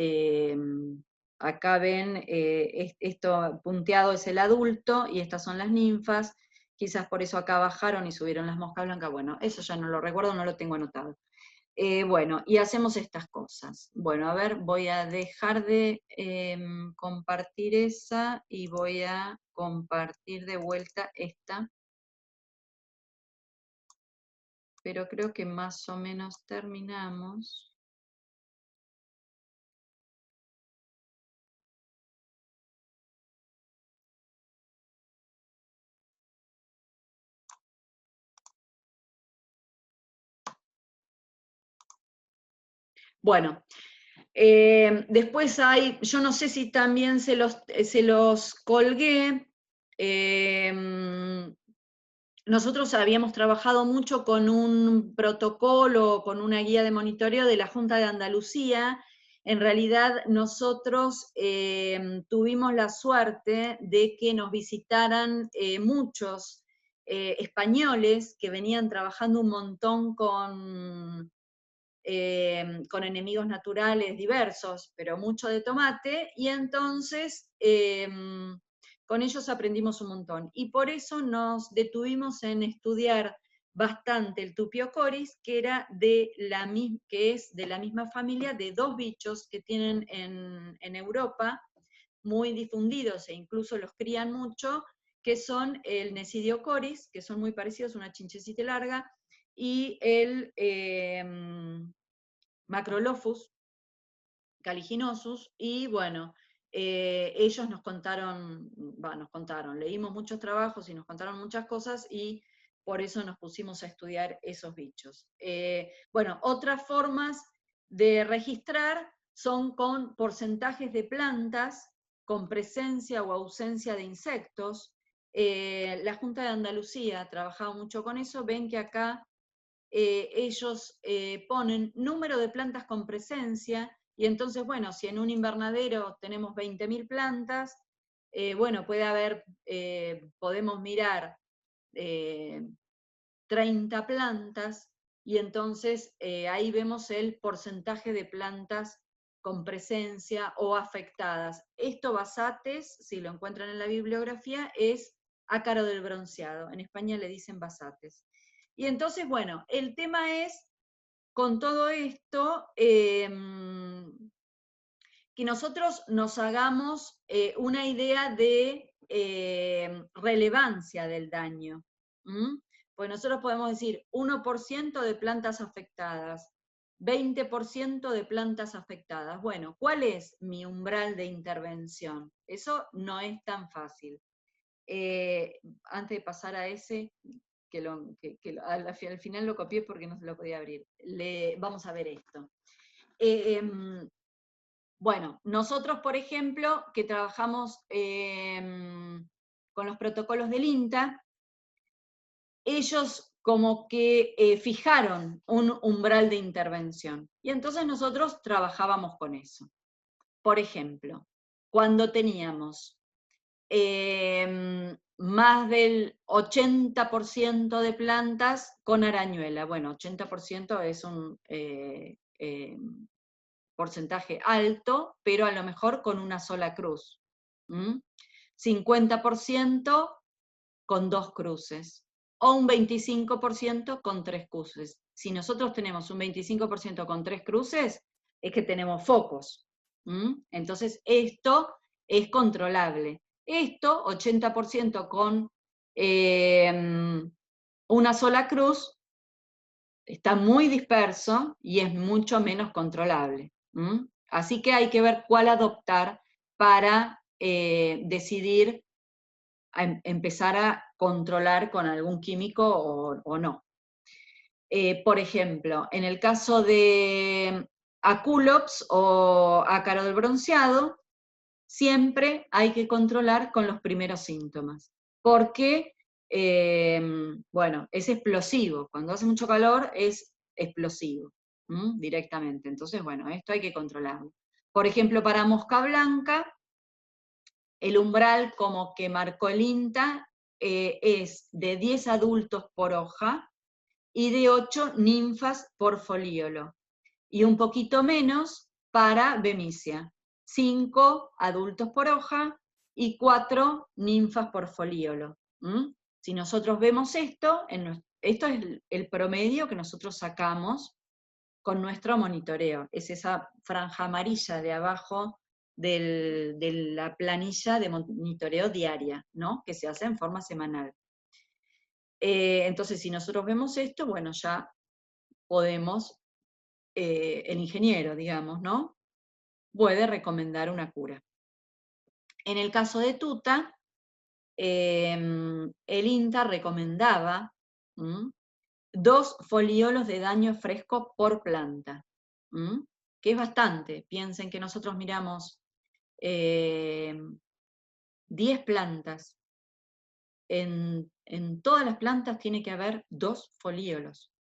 acá ven, esto punteado es el adulto y estas son las ninfas, quizás por eso acá bajaron y subieron las moscas blancas, bueno, eso ya no lo recuerdo, no lo tengo anotado. Bueno, y hacemos estas cosas. Bueno, a ver, voy a dejar de compartir esa y voy a compartir de vuelta esta. Pero creo que más o menos terminamos. Bueno, después hay, yo no sé si también se los colgué, nosotros habíamos trabajado mucho con un protocolo, con una guía de monitoreo de la Junta de Andalucía. En realidad nosotros tuvimos la suerte de que nos visitaran muchos españoles que venían trabajando un montón con enemigos naturales diversos, pero mucho de tomate, y entonces con ellos aprendimos un montón. Y por eso nos detuvimos en estudiar bastante el Tupiocoris, que es de la misma familia de dos bichos que tienen en Europa, muy difundidos e incluso los crían mucho, que son el Nesidiocoris, que son muy parecidos, una chinchecita larga, y el Macrolophus caliginosus, y bueno, ellos nos contaron, leímos muchos trabajos y nos contaron muchas cosas, y por eso nos pusimos a estudiar esos bichos. Bueno, otras formas de registrar son con porcentajes de plantas, con presencia o ausencia de insectos. La Junta de Andalucía trabajaba mucho con eso, ven que acá ellos ponen número de plantas con presencia, y entonces, bueno, si en un invernadero tenemos 20.000 plantas, bueno, podemos mirar 30 plantas, y entonces ahí vemos el porcentaje de plantas con presencia o afectadas. Esto basates, si lo encuentran en la bibliografía, es ácaro del bronceado. En España le dicen basates. Y entonces, bueno, el tema es, con todo esto, que nosotros nos hagamos una idea de relevancia del daño. Pues nosotros podemos decir 1% de plantas afectadas, 20% de plantas afectadas. Bueno, ¿cuál es mi umbral de intervención? Eso no es tan fácil. Antes de pasar a ese, al final lo copié porque no se lo podía abrir. Vamos a ver esto. Bueno, nosotros, por ejemplo, que trabajamos con los protocolos del INTA, ellos como que fijaron un umbral de intervención. Y entonces nosotros trabajábamos con eso. Por ejemplo, cuando teníamos más del 80% de plantas con arañuela. Bueno, 80% es un porcentaje alto, pero a lo mejor con una sola cruz. 50% con 2 cruces, o un 25% con 3 cruces. Si nosotros tenemos un 25% con 3 cruces, es que tenemos focos. Entonces esto es controlable. Esto, 80% con una sola cruz, está muy disperso y es mucho menos controlable. Así que hay que ver cuál adoptar para decidir empezar a controlar con algún químico o no. Por ejemplo, en el caso de Aculops o ácaro del bronceado, siempre hay que controlar con los primeros síntomas, porque, bueno, es explosivo. Cuando hace mucho calor es explosivo, directamente. Entonces, bueno, esto hay que controlarlo. Por ejemplo, para mosca blanca, el umbral como que marcó el INTA es de 10 adultos por hoja y de 8 ninfas por folíolo, y un poquito menos para Bemisia, 5 adultos por hoja y 4 ninfas por folíolo. Si nosotros vemos esto, esto es el promedio que nosotros sacamos con nuestro monitoreo, es esa franja amarilla de abajo de la planilla de monitoreo diaria, ¿no? Que se hace en forma semanal. Entonces, si nosotros vemos esto, bueno, ya podemos, el ingeniero, digamos, ¿no? Puede recomendar una cura. En el caso de tuta, el INTA recomendaba 2 foliolos de daño fresco por planta, que es bastante. Piensen que nosotros miramos 10 plantas. En todas las plantas tiene que haber 2 folíolos.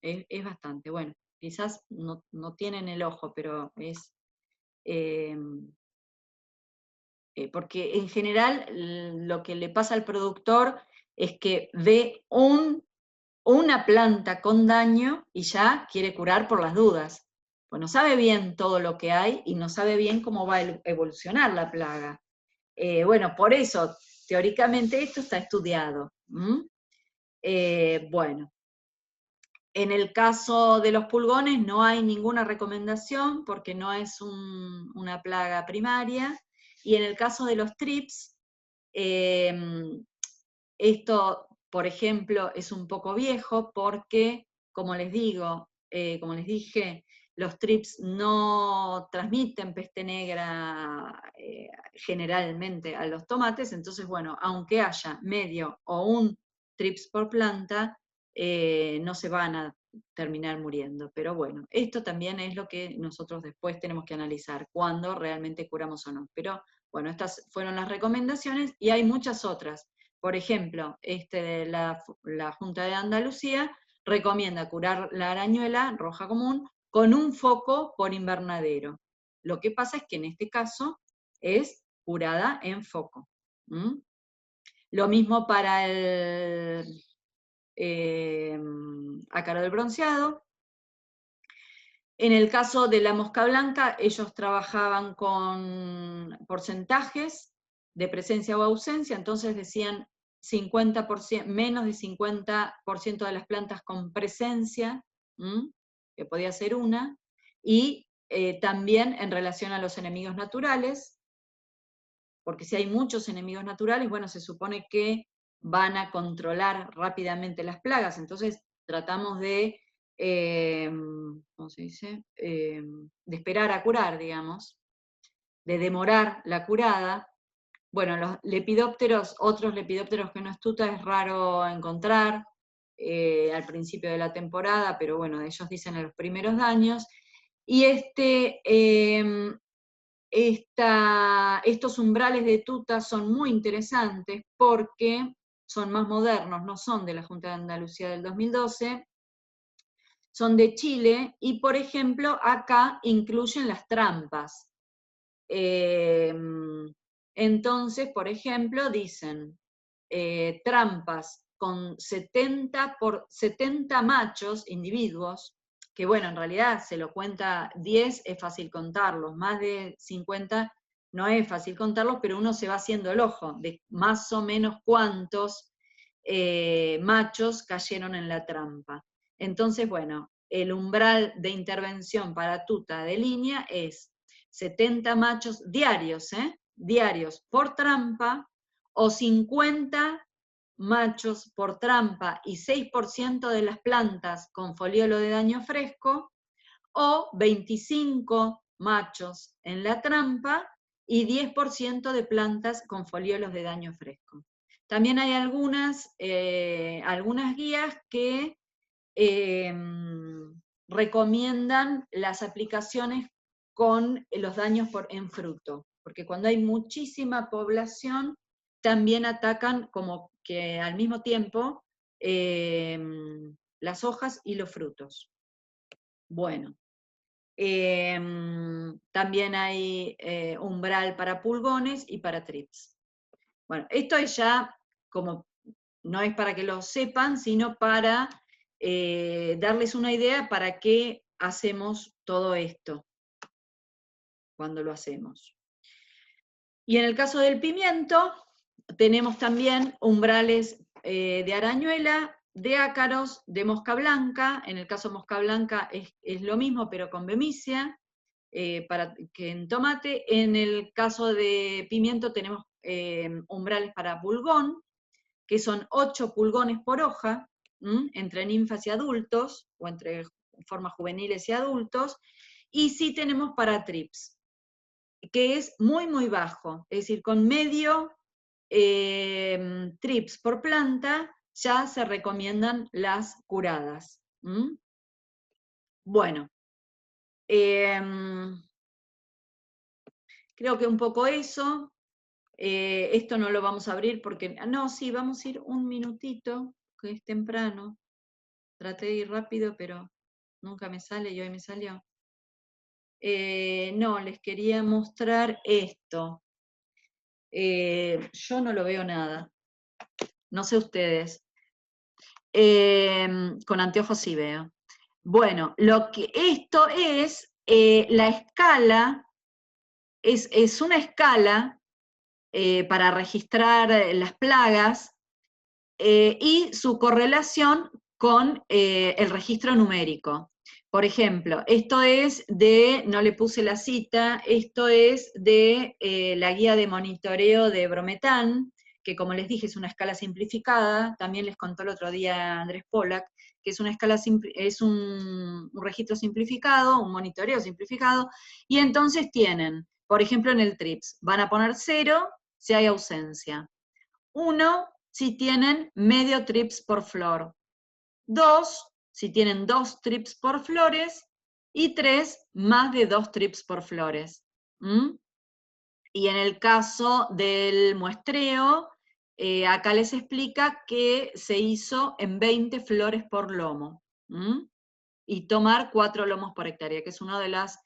Es bastante. Bueno, quizás no tienen el ojo, pero es... porque en general lo que le pasa al productor es que ve una planta con daño y ya quiere curar por las dudas. Pues no sabe bien todo lo que hay y no sabe bien cómo va a evolucionar la plaga. Bueno, por eso, teóricamente esto está estudiado. Bueno, en el caso de los pulgones no hay ninguna recomendación porque no es una plaga primaria. Y en el caso de los trips, esto, por ejemplo, es un poco viejo porque, como les digo, como les dije, los trips no transmiten peste negra generalmente a los tomates, entonces, bueno, aunque haya medio o un trips por planta, no se van a terminar muriendo. Pero bueno, esto también es lo que nosotros después tenemos que analizar, cuándo realmente curamos o no. Pero bueno, estas fueron las recomendaciones y hay muchas otras. Por ejemplo, la Junta de Andalucía recomienda curar la arañuela roja común con un foco por invernadero. Lo que pasa es que en este caso es curada en foco. Lo mismo para el ácaro del bronceado. En el caso de la mosca blanca, ellos trabajaban con porcentajes de presencia o ausencia, entonces decían 50%, menos de 50% de las plantas con presencia, que podía ser una, y también en relación a los enemigos naturales, porque si hay muchos enemigos naturales, bueno, se supone que van a controlar rápidamente las plagas, entonces tratamos de, ¿cómo se dice? De esperar a curar, digamos, de demorar la curada. Bueno, los lepidópteros, otros lepidópteros que no es tuta, es raro encontrar al principio de la temporada, pero bueno, ellos dicen en los primeros daños. Y estos umbrales de tuta son muy interesantes porque son más modernos, no son de la Junta de Andalucía del 2012, son de Chile y, por ejemplo, acá incluyen las trampas. Entonces, por ejemplo, dicen trampas con 70 machos, individuos, que bueno, en realidad se lo cuenta 10, es fácil contarlos, más de 50 no es fácil contarlos, pero uno se va haciendo el ojo de más o menos cuántos machos cayeron en la trampa. Entonces, bueno, el umbral de intervención para tuta de línea es 70 machos diarios, diarios por trampa, o 50 machos por trampa y 6% de las plantas con foliolo de daño fresco, o 25 machos en la trampa y 10% de plantas con foliolos de daño fresco. También hay algunas guías que recomiendan las aplicaciones con los daños en fruto, porque cuando hay muchísima población, también atacan como que al mismo tiempo las hojas y los frutos. Bueno, también hay umbral para pulgones y para trips. Bueno, esto es ya como, no es para que lo sepan, sino para darles una idea para qué hacemos todo esto, cuando lo hacemos. Y en el caso del pimiento, tenemos también umbrales de arañuela, de ácaros, de mosca blanca. En el caso de mosca blanca es lo mismo, pero con bemicia, que en tomate. En el caso de pimiento tenemos umbrales para pulgón, que son 8 pulgones por hoja, entre ninfas y adultos, o entre formas juveniles y adultos, y sí tenemos para trips, que es muy, muy bajo, es decir, con medio trips por planta ya se recomiendan las curadas. Bueno, creo que un poco eso. Esto no lo vamos a abrir porque, no, sí, vamos a ir un minutito, que es temprano. Traté de ir rápido, pero nunca me sale y hoy me salió. No, les quería mostrar esto. Yo no lo veo nada. No sé ustedes. Con anteojos sí veo. Bueno, esto es la escala, es una escala para registrar las plagas y su correlación con el registro numérico. Por ejemplo, esto es no le puse la cita, esto es de la guía de monitoreo de brometán, que como les dije es una escala simplificada, también les contó el otro día Andrés Pollack, que es una escala, es un registro simplificado, un monitoreo simplificado, y entonces tienen, por ejemplo en el TRIPS, van a poner 0 si hay ausencia, 1 si tienen medio trips por flor, 2 si tienen 2 trips por flores, y 3 más de 2 trips por flores. Y en el caso del muestreo, acá les explica que se hizo en 20 flores por lomo, y tomar 4 lomos por hectárea, que es una de las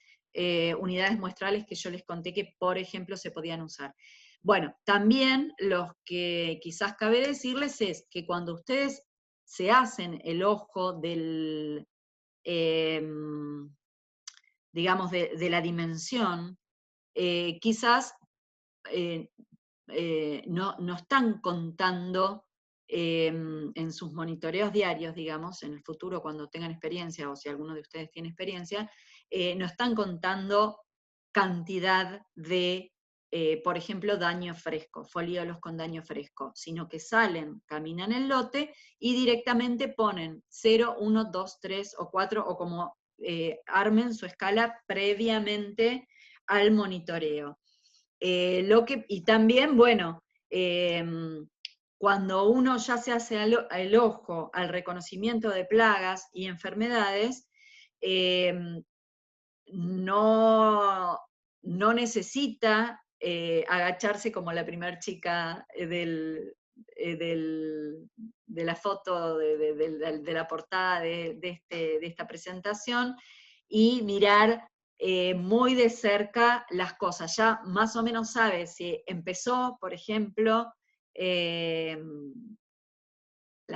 unidades muestrales que yo les conté que, por ejemplo, se podían usar. Bueno, también lo que quizás cabe decirles es que cuando ustedes se hacen el ojo del digamos, de la dimensión, quizás no están contando en sus monitoreos diarios, digamos, en el futuro cuando tengan experiencia, o si alguno de ustedes tiene experiencia, no están contando cantidad de, por ejemplo, daño fresco, foliolos con daño fresco, sino que salen, caminan el lote y directamente ponen 0, 1, 2, 3 o 4, o como armen su escala previamente al monitoreo. Y también, bueno, cuando uno ya se hace el ojo al reconocimiento de plagas y enfermedades, no necesita agacharse como la primer chica de la foto, de la portada de esta presentación, y mirar muy de cerca las cosas. Ya más o menos sabe si empezó, por ejemplo, la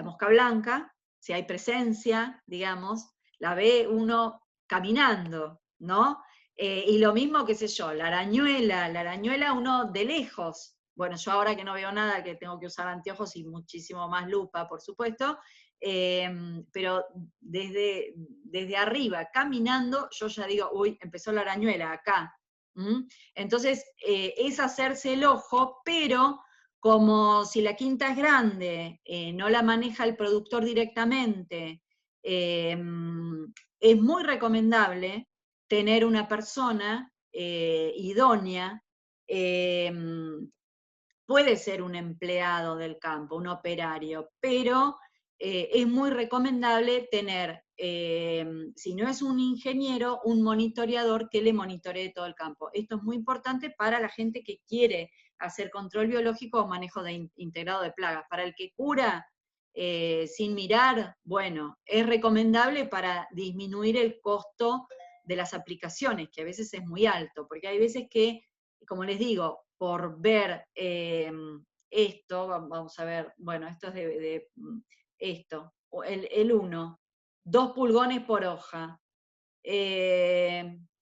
mosca blanca, si hay presencia, digamos, la ve uno caminando, ¿no? Y lo mismo, qué sé yo, la arañuela uno de lejos. Bueno, yo ahora que no veo nada, que tengo que usar anteojos y muchísimo más lupa, por supuesto, pero desde arriba, caminando, yo ya digo, uy, empezó la arañuela acá. Entonces, es hacerse el ojo, pero como si la quinta es grande, no la maneja el productor directamente, es muy recomendable tener una persona idónea, puede ser un empleado del campo, un operario, pero es muy recomendable tener, si no es un ingeniero, un monitoreador que le monitoree todo el campo. Esto es muy importante para la gente que quiere hacer control biológico o manejo integrado de plagas. Para el que cura sin mirar, bueno, es recomendable para disminuir el costo de las aplicaciones, que a veces es muy alto, porque hay veces que, como les digo, por ver esto, vamos a ver, bueno, esto es de esto, el 1, 2 pulgones por hoja.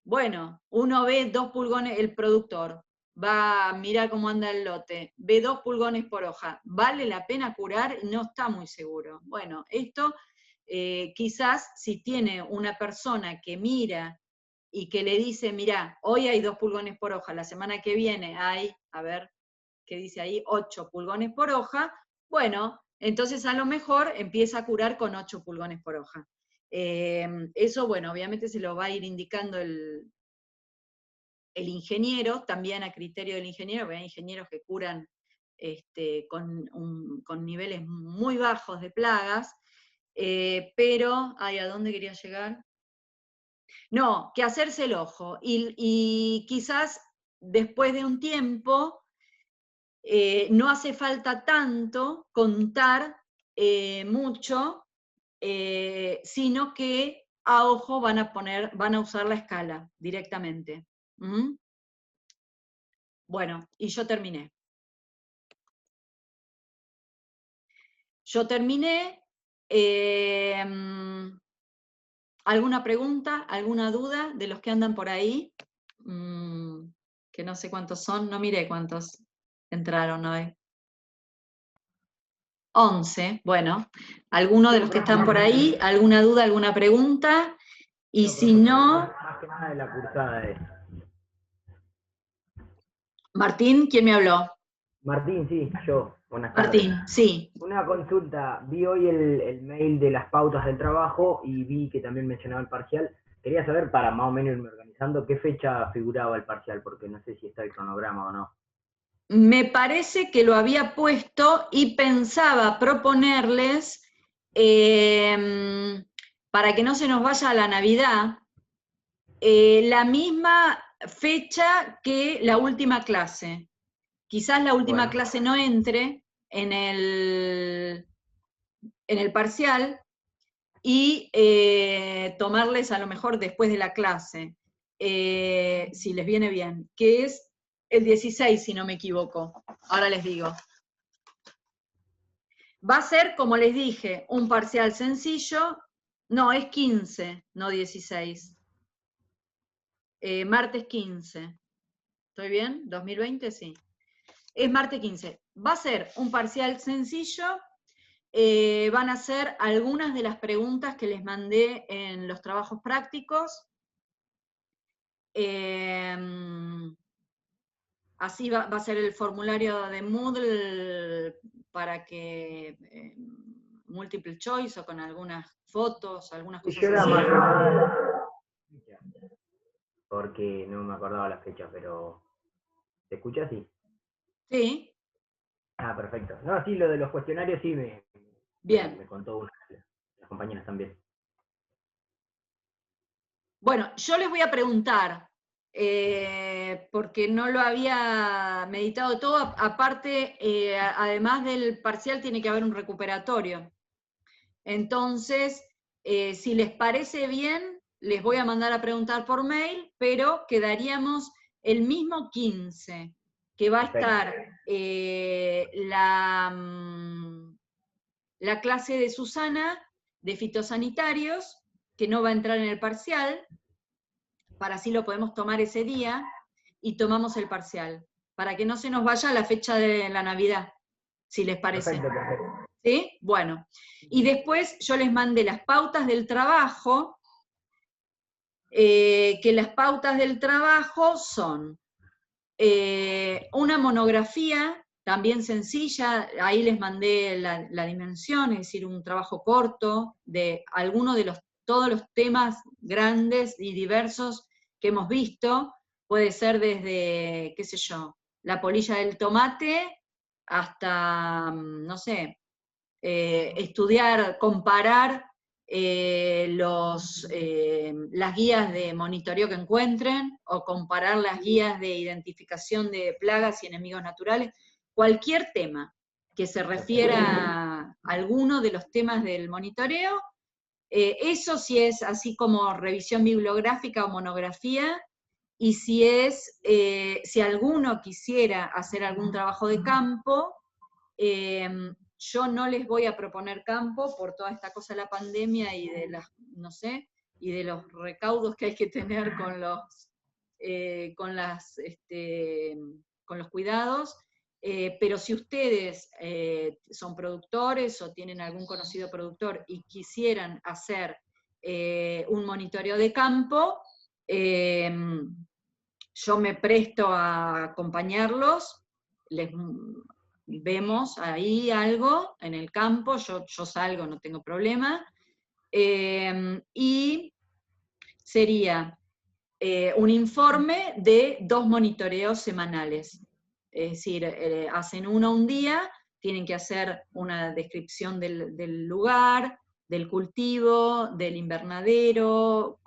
Bueno, uno ve 2 pulgones, el productor va a mirar cómo anda el lote, ve 2 pulgones por hoja, ¿vale la pena curar? No está muy seguro. Bueno, esto quizás si tiene una persona que mira y que le dice, mirá, hoy hay 2 pulgones por hoja, la semana que viene hay, a ver, ¿qué dice ahí? 8 pulgones por hoja, bueno, entonces a lo mejor empieza a curar con 8 pulgones por hoja. Eso, bueno, obviamente se lo va a ir indicando el ingeniero, también a criterio del ingeniero, porque hay ingenieros que curan con niveles muy bajos de plagas, pero, ay, ¿a dónde quería llegar? No, que hacerse el ojo, y quizás después de un tiempo no hace falta tanto contar mucho, sino que a ojo van a usar la escala directamente. Bueno, y yo terminé. Yo terminé. ¿Alguna pregunta, alguna duda de los que andan por ahí? Que no sé cuántos son, no miré cuántos entraron hoy. 11, bueno. ¿Alguno de los que están por ahí? ¿Alguna duda, alguna pregunta? Y si no... Más que nada de la cursada es. Martín, ¿quién me habló? Martín, sí, yo. Buenas tardes. Martín, sí. Una consulta. Vi hoy el mail de las pautas del trabajo y vi que también mencionaba el parcial. Quería saber, para más o menos irme organizando, qué fecha figuraba el parcial, porque no sé si está el cronograma o no. Me parece que lo había puesto y pensaba proponerles, para que no se nos vaya a la Navidad, la misma fecha que la última clase. Quizás la última clase no entre en el parcial, y tomarles a lo mejor después de la clase, si les viene bien, que es el 16, si no me equivoco. Ahora les digo. Va a ser, como les dije, un parcial sencillo. No, es 15, no 16. martes 15. ¿Estoy bien? ¿2020? Sí. Es martes 15. Va a ser un parcial sencillo. Van a ser algunas de las preguntas que les mandé en los trabajos prácticos. Así va a ser el formulario de Moodle para que multiple choice o con algunas fotos, algunas Y cosas yo era así. más que nada, porque no me acordaba la fecha, pero ¿se escucha así? Sí, Ah, perfecto. No, sí, lo de los cuestionarios sí bien. me contó una de las compañeras también. Bueno, yo les voy a preguntar, porque no lo había meditado todo, aparte, además del parcial tiene que haber un recuperatorio. Entonces, si les parece bien, les voy a mandar a preguntar por mail, pero quedaríamos el mismo 15, que va a estar la clase de Susana de fitosanitarios, que no va a entrar en el parcial, para así lo podemos tomar ese día, y tomamos el parcial, para que no se nos vaya la fecha de la Navidad, si les parece. Perfecto, perfecto. ¿Sí? Bueno, y después yo les mandé las pautas del trabajo, que las pautas del trabajo son una monografía, también sencilla, ahí les mandé la dimensión, es decir, un trabajo corto de alguno de todos los temas grandes y diversos que hemos visto, puede ser desde, qué sé yo, la polilla del tomate hasta, no sé, estudiar, comparar las guías de monitoreo que encuentren, o comparar las guías de identificación de plagas y enemigos naturales, cualquier tema que se refiera a alguno de los temas del monitoreo, eso sí es así como revisión bibliográfica o monografía, y si alguno quisiera hacer algún trabajo de campo, yo no les voy a proponer campo por toda esta cosa de la pandemia y de las, no sé, y de los recaudos que hay que tener con los cuidados, pero si ustedes son productores o tienen algún conocido productor y quisieran hacer un monitoreo de campo, yo me presto a acompañarlos, les vemos ahí algo en el campo, yo salgo, no tengo problema, y sería un informe de 2 monitoreos semanales. Es decir, hacen uno un día, tienen que hacer una descripción del lugar, del cultivo, del invernadero,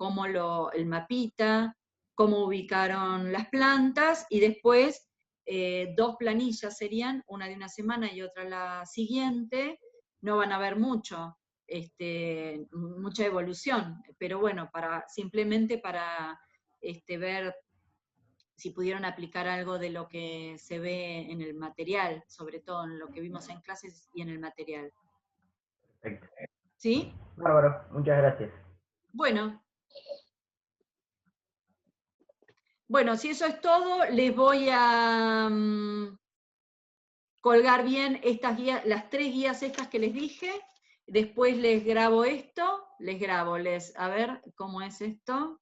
el mapita, cómo ubicaron las plantas, y después 2 planillas serían, una de una semana y otra la siguiente. No van a ver mucha evolución, pero bueno, simplemente para ver si pudieron aplicar algo de lo que se ve en el material, sobre todo en lo que vimos en clases y en el material. Perfecto. ¿Sí? Bárbaro, muchas gracias. Bueno. Bueno, si eso es todo, les voy a colgar bien estas guías, las 3 guías estas que les dije. Después les grabo esto, a ver cómo es esto.